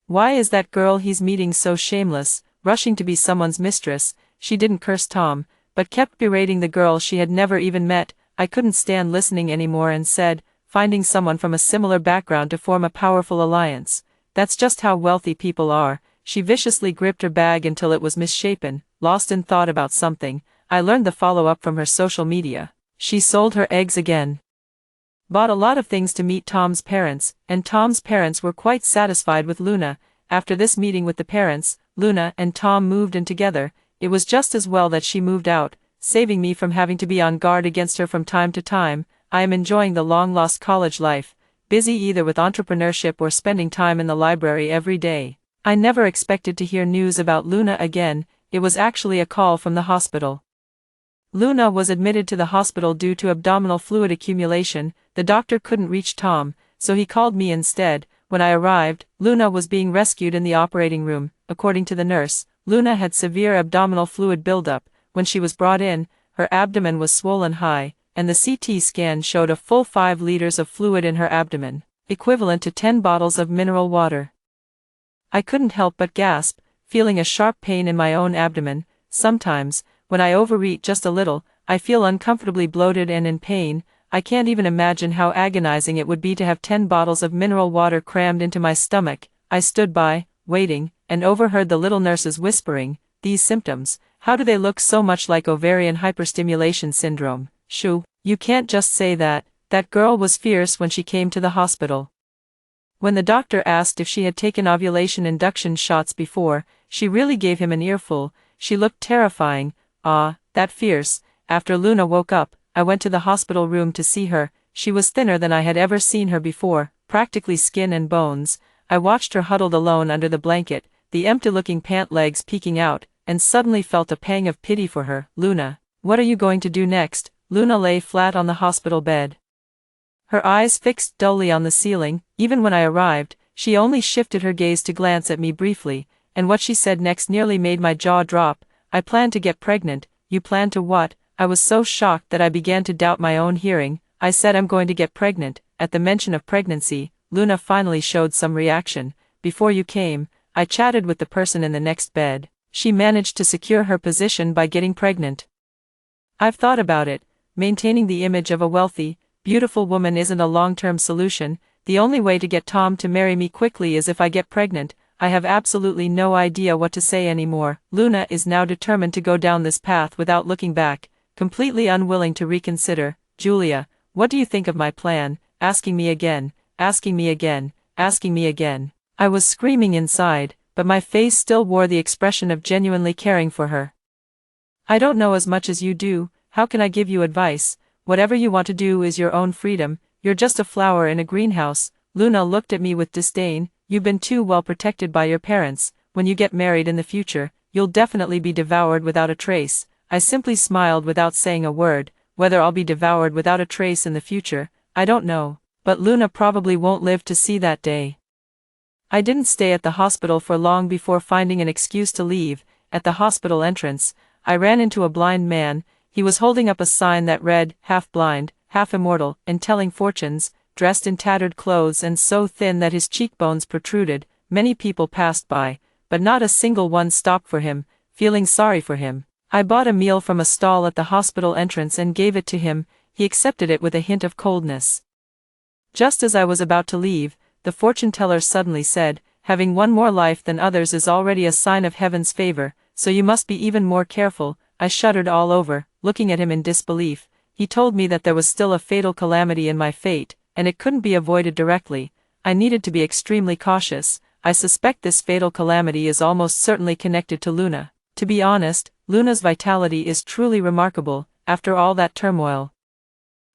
Why is that girl he's meeting so shameless, rushing to be someone's mistress? She didn't curse Tom, but kept berating the girl she had never even met. I couldn't stand listening anymore and said, finding someone from a similar background to form a powerful alliance. That's just how wealthy people are. She viciously gripped her bag until it was misshapen, lost in thought about something. I learned the follow-up from her social media. She sold her eggs again. Bought a lot of things to meet Tom's parents, and Tom's parents were quite satisfied with Luna. After this meeting with the parents, Luna and Tom moved in together. It was just as well that she moved out, saving me from having to be on guard against her from time to time. I am enjoying the long-lost college life, busy either with entrepreneurship or spending time in the library every day. I never expected to hear news about Luna again. It was actually a call from the hospital. Luna was admitted to the hospital due to abdominal fluid accumulation. The doctor couldn't reach Tom, so he called me instead. When I arrived, Luna was being rescued in the operating room. According to the nurse, Luna had severe abdominal fluid buildup. When she was brought in, her abdomen was swollen high, and the CT scan showed a full 5 liters of fluid in her abdomen, equivalent to 10 bottles of mineral water. I couldn't help but gasp, feeling a sharp pain in my own abdomen. Sometimes, when I overeat just a little, I feel uncomfortably bloated and in pain. I can't even imagine how agonizing it would be to have 10 bottles of mineral water crammed into my stomach. I stood by, waiting, and overheard the little nurses whispering, "These symptoms, how do they look so much like ovarian hyperstimulation syndrome?" Shoo, you can't just say that. That girl was fierce when she came to the hospital. When the doctor asked if she had taken ovulation induction shots before, she really gave him an earful. She looked terrifying. That fierce. After Luna woke up, I went to the hospital room to see her. She was thinner than I had ever seen her before, practically skin and bones. I watched her huddled alone under the blanket, the empty-looking pant legs peeking out, and suddenly felt a pang of pity for her. "Luna, what are you going to do next?" Luna lay flat on the hospital bed, her eyes fixed dully on the ceiling. Even when I arrived, she only shifted her gaze to glance at me briefly, and what she said next nearly made my jaw drop. "I plan to get pregnant." "You plan to what?" I was so shocked that I began to doubt my own hearing. "I said I'm going to get pregnant." At the mention of pregnancy, Luna finally showed some reaction. "Before you came, I chatted with the person in the next bed. She managed to secure her position by getting pregnant. I've thought about it. Maintaining the image of a wealthy, beautiful woman isn't a long-term solution. The only way to get Tom to marry me quickly is if I get pregnant." I have absolutely no idea what to say anymore. Luna is now determined to go down this path without looking back, completely unwilling to reconsider. "Julia, what do you think of my plan?" Asking me again, asking me again, asking me again. I was screaming inside, but my face still wore the expression of genuinely caring for her. "I don't know as much as you do. How can I give you advice? Whatever you want to do is your own freedom. You're just a flower in a greenhouse." Luna looked at me with disdain. "You've been too well protected by your parents. When you get married in the future, you'll definitely be devoured without a trace." I simply smiled without saying a word. Whether I'll be devoured without a trace in the future, I don't know. But Luna probably won't live to see that day. I didn't stay at the hospital for long before finding an excuse to leave. At the hospital entrance, I ran into a blind man. He was holding up a sign that read, "Half blind, half immortal, and telling fortunes," dressed in tattered clothes and so thin that his cheekbones protruded. Many people passed by, but not a single one stopped for him, feeling sorry for him. I bought a meal from a stall at the hospital entrance and gave it to him. He accepted it with a hint of coldness. Just as I was about to leave, the fortune teller suddenly said, "Having one more life than others is already a sign of heaven's favor, so you must be even more careful." I shuddered all over, looking at him in disbelief. He told me that there was still a fatal calamity in my fate, and it couldn't be avoided directly. I needed to be extremely cautious. I suspect this fatal calamity is almost certainly connected to Luna. To be honest, Luna's vitality is truly remarkable. After all that turmoil,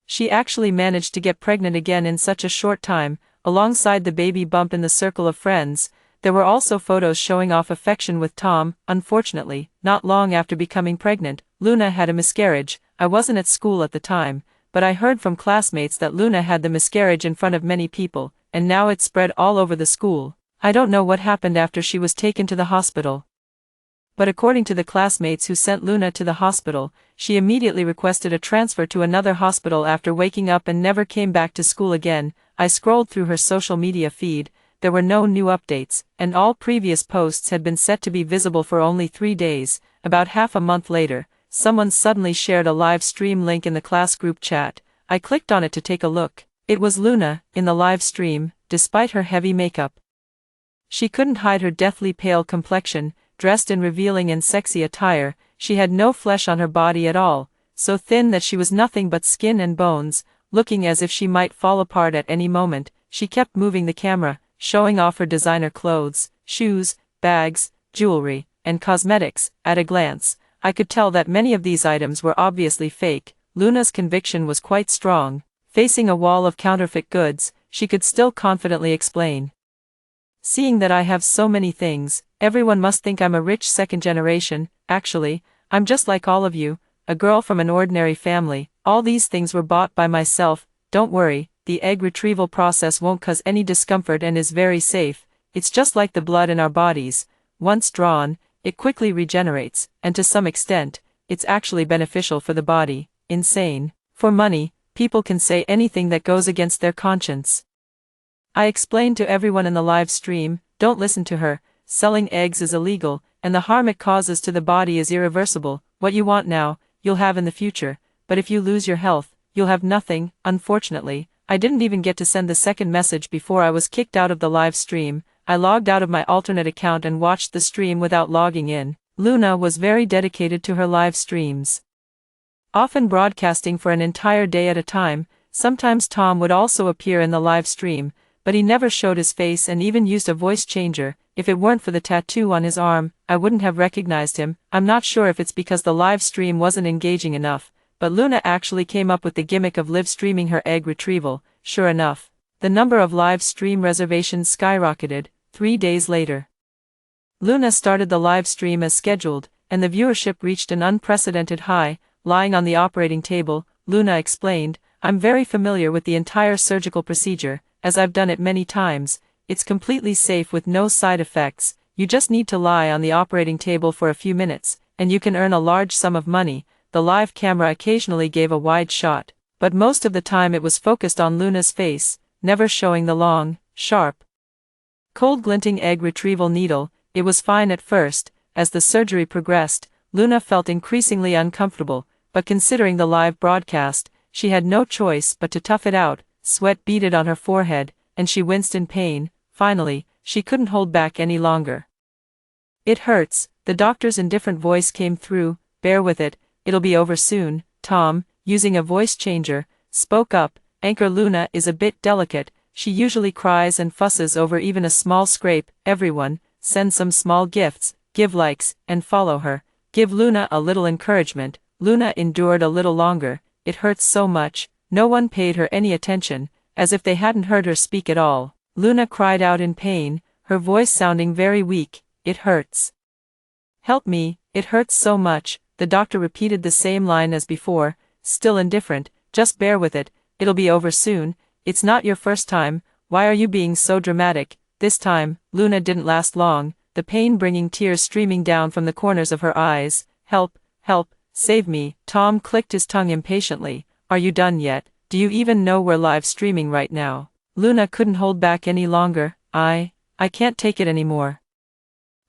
she actually managed to get pregnant again in such a short time. Alongside the baby bump in the circle of friends, there were also photos showing off affection with Tom. Unfortunately, not long after becoming pregnant, Luna had a miscarriage. I wasn't at school at the time, but I heard from classmates that Luna had the miscarriage in front of many people, and now it spread all over the school. I don't know what happened after she was taken to the hospital, but according to the classmates who sent Luna to the hospital, she immediately requested a transfer to another hospital after waking up and never came back to school again. I scrolled through her social media feed. There were no new updates, and all previous posts had been set to be visible for only 3 days. About half a month later, someone suddenly shared a live stream link in the class group chat. I clicked on it to take a look. It was Luna, in the live stream, despite her heavy makeup. She couldn't hide her deathly pale complexion. Dressed in revealing and sexy attire, she had no flesh on her body at all, so thin that she was nothing but skin and bones, looking as if she might fall apart at any moment. She kept moving the camera, showing off her designer clothes, shoes, bags, jewelry, and cosmetics. At a glance, I could tell that many of these items were obviously fake. Luna's conviction was quite strong. Facing a wall of counterfeit goods, she could still confidently explain, "Seeing that I have so many things, everyone must think I'm a rich second generation. Actually, I'm just like all of you, a girl from an ordinary family. All these things were bought by myself. Don't worry, the egg retrieval process won't cause any discomfort and is very safe. It's just like the blood in our bodies. Once drawn, it quickly regenerates, and to some extent, it's actually beneficial for the body. Insane. For money, people can say anything that goes against their conscience. I explained to everyone in the live stream, don't listen to her, selling eggs is illegal, and the harm it causes to the body is irreversible. What you want now, you'll have in the future, but if you lose your health, you'll have nothing. Unfortunately, I didn't even get to send the second message before I was kicked out of the live stream. I logged out of my alternate account and watched the stream without logging in. Luna was very dedicated to her live streams, often broadcasting for an entire day at a time. Sometimes Tom would also appear in the live stream, but he never showed his face and even used a voice changer. If it weren't for the tattoo on his arm, I wouldn't have recognized him. I'm not sure if it's because the live stream wasn't engaging enough, but Luna actually came up with the gimmick of live streaming her egg retrieval. Sure enough, the number of live stream reservations skyrocketed. 3 days later, Luna started the live stream as scheduled, and the viewership reached an unprecedented high. Lying on the operating table, Luna explained, I'm very familiar with the entire surgical procedure, as I've done it many times. It's completely safe with no side effects. You just need to lie on the operating table for a few minutes, and you can earn a large sum of money. The live camera occasionally gave a wide shot, but most of the time it was focused on Luna's face, never showing the long, sharp, cold glinting egg retrieval needle. It was fine at first. As the surgery progressed, Luna felt increasingly uncomfortable, but considering the live broadcast, she had no choice but to tough it out. Sweat beaded on her forehead, and she winced in pain. Finally, she couldn't hold back any longer. It hurts. The doctor's indifferent voice came through. Bear with it, it'll be over soon. Tom, using a voice changer, spoke up. Anchor Luna is a bit delicate. She usually cries and fusses over even a small scrape. Everyone, send some small gifts, give likes, and follow her. Give Luna a little encouragement. Luna endured a little longer. It hurts so much. No one paid her any attention, as if they hadn't heard her speak at all. Luna cried out in pain, her voice sounding very weak. It hurts. Help me, it hurts so much. The doctor repeated the same line as before, still indifferent. Just bear with it, it'll be over soon. It's not your first time. Why are you being so dramatic? This time, Luna didn't last long, the pain bringing tears streaming down from the corners of her eyes. Help, help, save me. Tom clicked his tongue impatiently. Are you done yet? Do you even know we're live streaming right now? Luna couldn't hold back any longer. I can't take it anymore.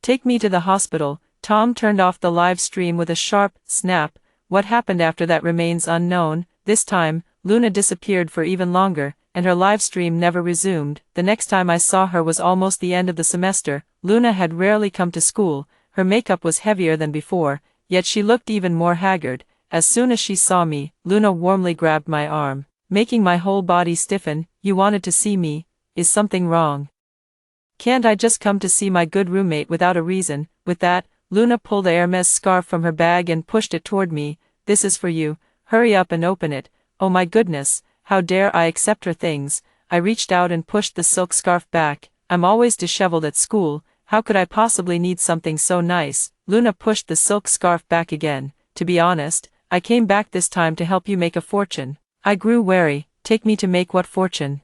Take me to the hospital. Tom turned off the live stream with a sharp snap. What happened after that remains unknown. This time, Luna disappeared for even longer, and her live stream never resumed. The next time I saw her was almost the end of the semester. Luna had rarely come to school. Her makeup was heavier than before, yet she looked even more haggard. As soon as she saw me, Luna warmly grabbed my arm, making my whole body stiffen. You wanted to see me? Is something wrong? Can't I just come to see my good roommate without a reason? With that, Luna pulled a Hermes scarf from her bag and pushed it toward me. This is for you. Hurry up and open it. Oh my goodness, how dare I accept her things? I reached out and pushed the silk scarf back. I'm always disheveled at school. How could I possibly need something so nice? Luna pushed the silk scarf back again. To be honest, I came back this time to help you make a fortune. I grew wary. Take me to make what fortune?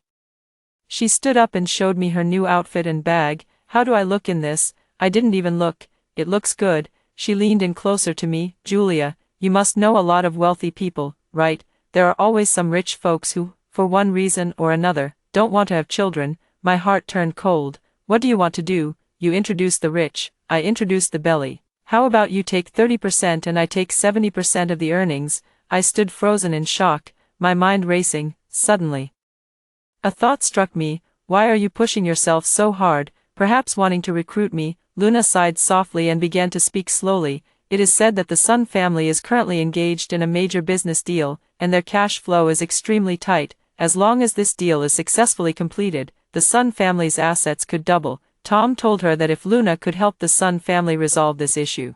She stood up and showed me her new outfit and bag. How do I look in this? I didn't even look. It looks good. She leaned in closer to me. Julia, you must know a lot of wealthy people, right? There are always some rich folks who, for one reason or another, don't want to have children. My heart turned cold. What do you want to do? You introduce the rich, I introduce the belly. How about you take 30% and I take 70% of the earnings? I stood frozen in shock, my mind racing. Suddenly, a thought struck me. Why are you pushing yourself so hard? Perhaps wanting to recruit me? Luna sighed softly and began to speak slowly. It is said that the Sun family is currently engaged in a major business deal, and their cash flow is extremely tight. As long as this deal is successfully completed, the Sun family's assets could double. Tom told her that if Luna could help the Sun family resolve this issue,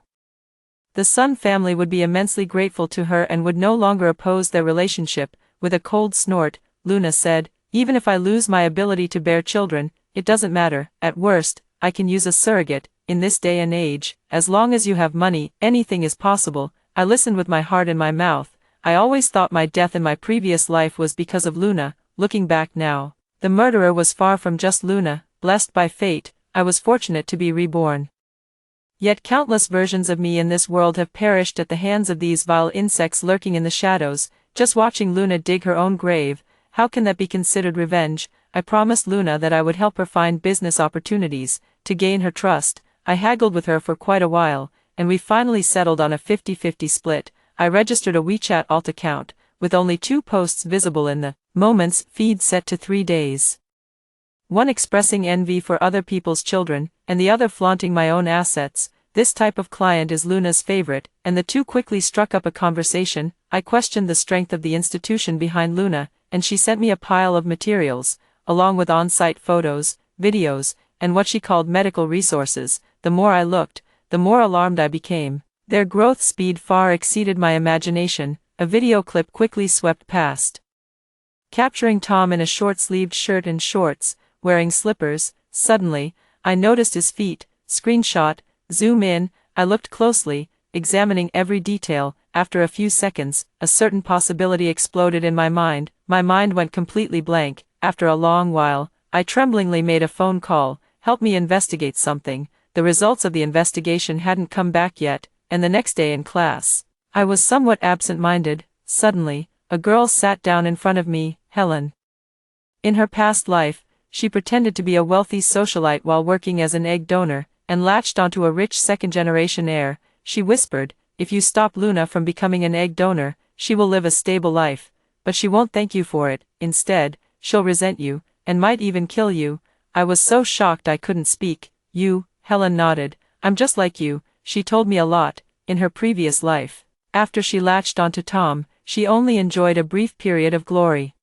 the Sun family would be immensely grateful to her and would no longer oppose their relationship. With a cold snort, Luna said, even if I lose my ability to bear children, it doesn't matter. At worst, I can use a surrogate. In this day and age, as long as you have money, anything is possible. I listened with my heart in my mouth. I always thought my death in my previous life was because of Luna. looking back now. The murderer was far from just Luna. Blessed by fate, I was fortunate to be reborn. Yet countless versions of me in this world have perished at the hands of these vile insects lurking in the shadows. Just watching Luna dig her own grave, how can that be considered revenge? I promised Luna that I would help her find business opportunities. To gain her trust, I haggled with her for quite a while, and we finally settled on a 50-50 split. I registered a WeChat alt account, with only 2 posts visible in the Moments feed set to 3 days. One expressing envy for other people's children, and the other flaunting my own assets. This type of client is Luna's favorite, and the two quickly struck up a conversation. I questioned the strength of the institution behind Luna, and she sent me a pile of materials, along with on-site photos, videos, and what she called medical resources. The more I looked, the more alarmed I became. Their growth speed far exceeded my imagination. A video clip quickly swept past, capturing Tom in a short-sleeved shirt and shorts, wearing slippers. Suddenly, I noticed his feet. Screenshot, zoom in. I looked closely, examining every detail. After a few seconds, a certain possibility exploded in my mind. My mind went completely blank. After a long while, I tremblingly made a phone call. Help me investigate something. The results of the investigation hadn't come back yet, and the next day in class, I was somewhat absent-minded. Suddenly, a girl sat down in front of me, Helen. In her past life, she pretended to be a wealthy socialite while working as an egg donor, and latched onto a rich second-generation heir. She whispered, "If you stop Luna from becoming an egg donor, she will live a stable life. But she won't thank you for it. Instead, she'll resent you, and might even kill you." I was so shocked I couldn't speak. "You," Helen nodded. "I'm just like you." She told me a lot. In her previous life, after she latched onto Tom, she only enjoyed a brief period of glory.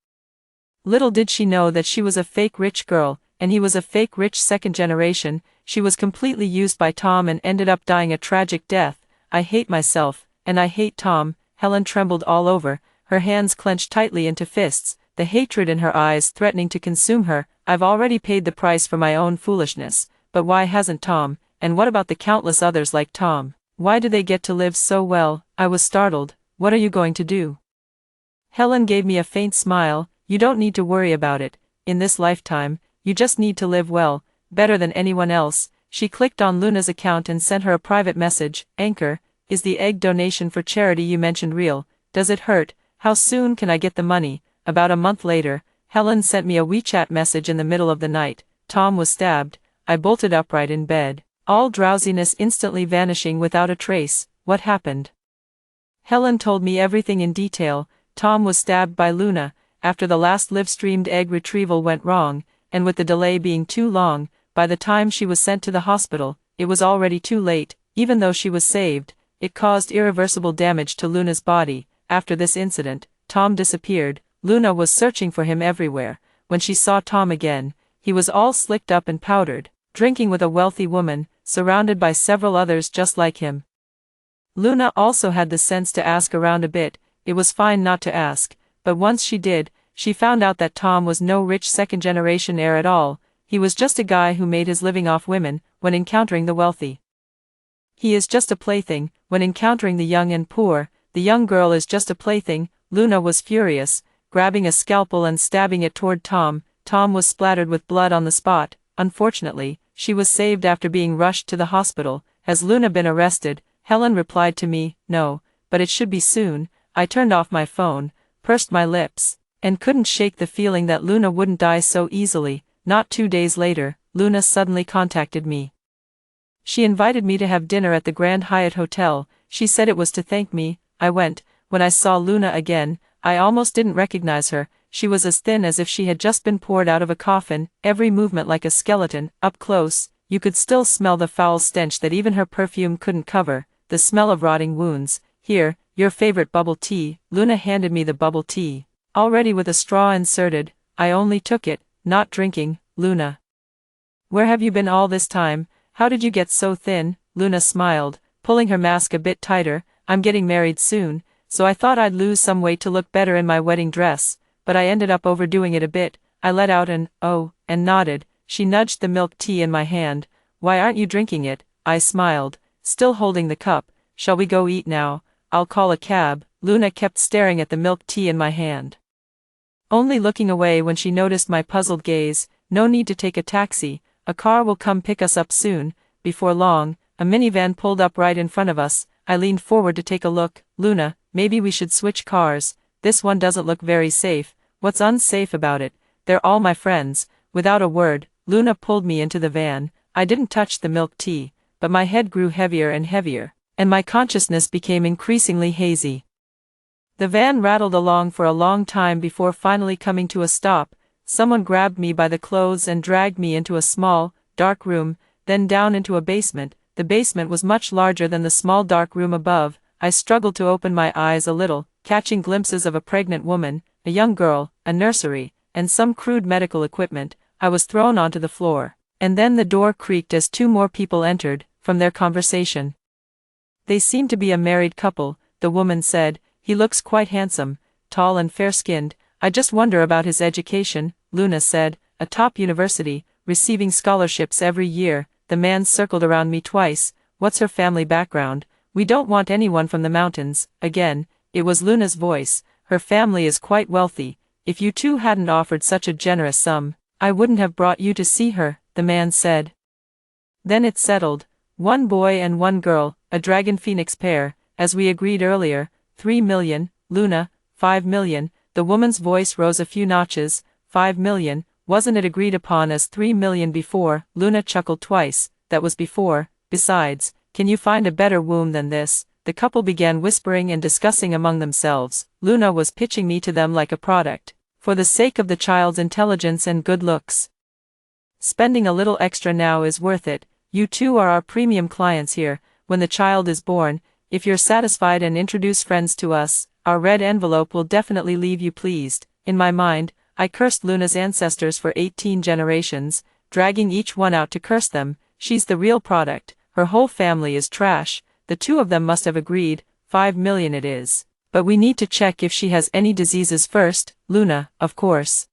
Little did she know that she was a fake rich girl, and he was a fake rich second generation. She was completely used by Tom and ended up dying a tragic death. I hate myself, and I hate Tom. Helen trembled all over, her hands clenched tightly into fists, the hatred in her eyes threatening to consume her. I've already paid the price for my own foolishness, but why hasn't Tom? And what about the countless others like Tom? Why do they get to live so well? I was startled. What are you going to do? Helen gave me a faint smile. You don't need to worry about it. In this lifetime, you just need to live well, better than anyone else. She clicked on Luna's account and sent her a private message. Anchor, is the egg donation for charity you mentioned real? Does it hurt? How soon can I get the money? About a month later, Helen sent me a WeChat message in the middle of the night. Tom was stabbed. I bolted upright in bed, all drowsiness instantly vanishing without a trace. What happened? Helen told me everything in detail. Tom was stabbed by Luna. After the last live-streamed egg retrieval went wrong, and with the delay being too long, by the time she was sent to the hospital, it was already too late. Even though she was saved, it caused irreversible damage to Luna's body. After this incident, Tom disappeared. Luna was searching for him everywhere. When she saw Tom again, he was all slicked up and powdered, drinking with a wealthy woman, surrounded by several others just like him. Luna also had the sense to ask around a bit. It was fine not to ask, but once she did, she found out that Tom was no rich second-generation heir at all. He was just a guy who made his living off women when encountering the wealthy. He is just a plaything when encountering the young and poor. The young girl is just a plaything. Luna was furious, grabbing a scalpel and stabbing it toward Tom. Tom was splattered with blood on the spot. Unfortunately, she was saved after being rushed to the hospital. Has Luna been arrested? Helen replied to me, no, but it should be soon. I turned off my phone, pursed my lips, and couldn't shake the feeling that Luna wouldn't die so easily. Not 2 days later, Luna suddenly contacted me. She invited me to have dinner at the Grand Hyatt Hotel. She said it was to thank me. I went. When I saw Luna again, I almost didn't recognize her. She was as thin as if she had just been poured out of a coffin, every movement like a skeleton. Up close, you could still smell the foul stench that even her perfume couldn't cover, the smell of rotting wounds. Here, your favorite bubble tea. Luna handed me the bubble tea, already with a straw inserted. I only took it, not drinking. Luna, where have you been all this time? How did you get so thin? Luna smiled, pulling her mask a bit tighter. I'm getting married soon, so I thought I'd lose some weight to look better in my wedding dress, but I ended up overdoing it a bit. I let out an "oh," and nodded. She nudged the milk tea in my hand. Why aren't you drinking it? I smiled, still holding the cup. Shall we go eat now? I'll call a cab. Luna kept staring at the milk tea in my hand. only looking away when she noticed my puzzled gaze. "No need to take a taxi, a car will come pick us up soon." Before long, a minivan pulled up right in front of us. I leaned forward to take a look. "Luna, maybe we should switch cars. This one doesn't look very safe." "What's unsafe about it? They're all my friends." Without a word, Luna pulled me into the van. I didn't touch the milk tea, but my head grew heavier and heavier, and my consciousness became increasingly hazy. The van rattled along for a long time before finally coming to a stop. Someone grabbed me by the clothes and dragged me into a small, dark room, then down into a basement. The basement was much larger than the small dark room above. I struggled to open my eyes a little, catching glimpses of a pregnant woman, a young girl, a nursery, and some crude medical equipment. I was thrown onto the floor, and then the door creaked as two more people entered, from their conversation. "They seem to be a married couple," the woman said. "He looks quite handsome, tall and fair-skinned. I just wonder about his education," Luna said. "A top university, receiving scholarships every year." The man circled around me twice. "What's her family background?" "We don't want anyone from the mountains." Again, it was Luna's voice. "Her family is quite wealthy. If you two hadn't offered such a generous sum, I wouldn't have brought you to see her," the man said. Then it settled. "One boy and one girl, a dragon phoenix pair, as we agreed earlier. 3 million, Luna, 5 million. The woman's voice rose a few notches. 5 million, wasn't it agreed upon as 3 million before? Luna chuckled twice. "That was before. Besides, can you find a better womb than this?" The couple began whispering and discussing among themselves. Luna was pitching me to them like a product, for the sake of the child's intelligence and good looks. "Spending a little extra now is worth it. You two are our premium clients here. When the child is born, if you're satisfied and introduce friends to us, our red envelope will definitely leave you pleased." In my mind, I cursed Luna's ancestors for 18 generations, dragging each one out to curse them. "She's the real product. Her whole family is trash." The two of them must have agreed. 5 million it is. "But we need to check if she has any diseases first." "Luna, of course."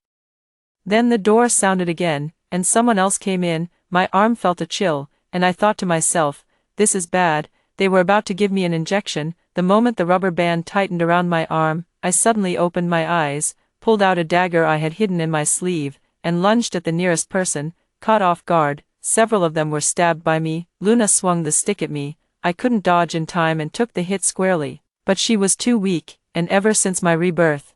Then the door sounded again, and someone else came in. My arm felt a chill, and I thought to myself, "This is bad." They were about to give me an injection. The moment the rubber band tightened around my arm, I suddenly opened my eyes, pulled out a dagger I had hidden in my sleeve, and lunged at the nearest person. Caught off guard, several of them were stabbed by me. Luna swung the stick at me. I couldn't dodge in time and took the hit squarely, but she was too weak, and ever since my rebirth,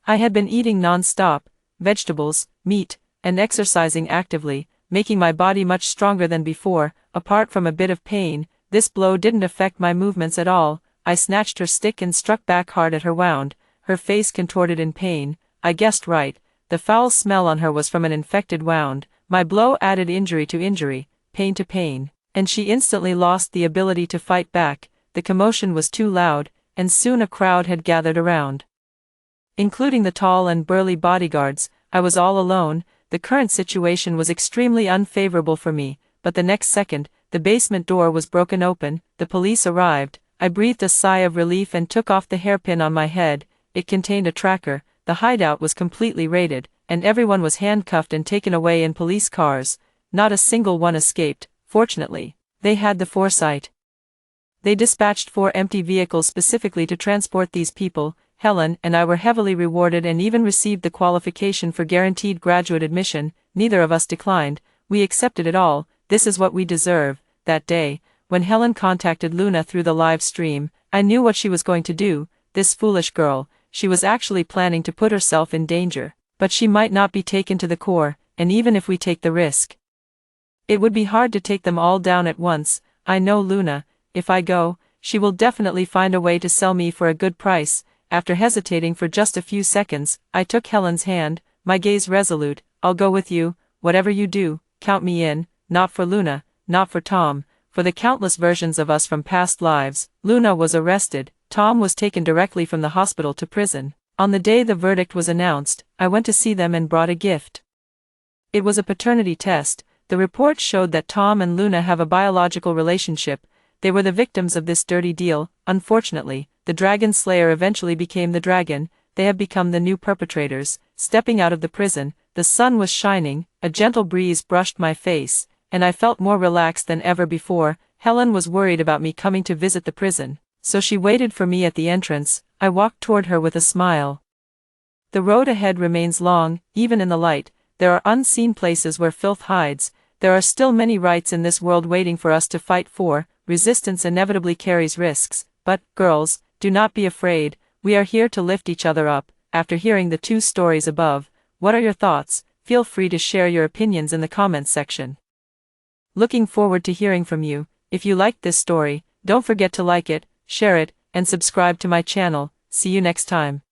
I had been eating non-stop, vegetables, meat, and exercising actively, making my body much stronger than before. Apart from a bit of pain, this blow didn't affect my movements at all. I snatched her stick and struck back hard at her wound. Her face contorted in pain. I guessed right. The foul smell on her was from an infected wound. My blow added injury to injury, pain to pain, and she instantly lost the ability to fight back. The commotion was too loud, and soon a crowd had gathered around, including the tall and burly bodyguards. I was all alone. The current situation was extremely unfavorable for me, but the next second, the basement door was broken open. The police arrived. I breathed a sigh of relief and took off the hairpin on my head. It contained a tracker. The hideout was completely raided, and everyone was handcuffed and taken away in police cars. Not a single one escaped. Fortunately, they had the foresight. They dispatched 4 empty vehicles specifically to transport these people. Helen and I were heavily rewarded and even received the qualification for guaranteed graduate admission. Neither of us declined. We accepted it all. This is what we deserve. That day, when Helen contacted Luna through the live stream, I knew what she was going to do. This foolish girl, she was actually planning to put herself in danger. But she might not be taken to the core, and even if we take the risk, it would be hard to take them all down at once. I know Luna. If I go, she will definitely find a way to sell me for a good price. After hesitating for just a few seconds, I took Helen's hand, my gaze resolute. "I'll go with you. Whatever you do, count me in. Not for Luna, not for Tom, for the countless versions of us from past lives." Luna was arrested. Tom was taken directly from the hospital to prison. On the day the verdict was announced, I went to see them and brought a gift. It was a paternity test. The report showed that Tom and Luna have a biological relationship. They were the victims of this dirty deal. Unfortunately, the Dragon Slayer eventually became the dragon. They have become the new perpetrators. Stepping out of the prison, the sun was shining, a gentle breeze brushed my face, and I felt more relaxed than ever before. Helen was worried about me coming to visit the prison, so she waited for me at the entrance. I walked toward her with a smile. The road ahead remains long, even in the light. There are unseen places where filth hides. There are still many rights in this world waiting for us to fight for. Resistance inevitably carries risks. But, girls, do not be afraid. We are here to lift each other up. After hearing the 2 stories above, what are your thoughts? Feel free to share your opinions in the comments section. Looking forward to hearing from you. If you liked this story, don't forget to like it, share it, and subscribe to my channel. See you next time.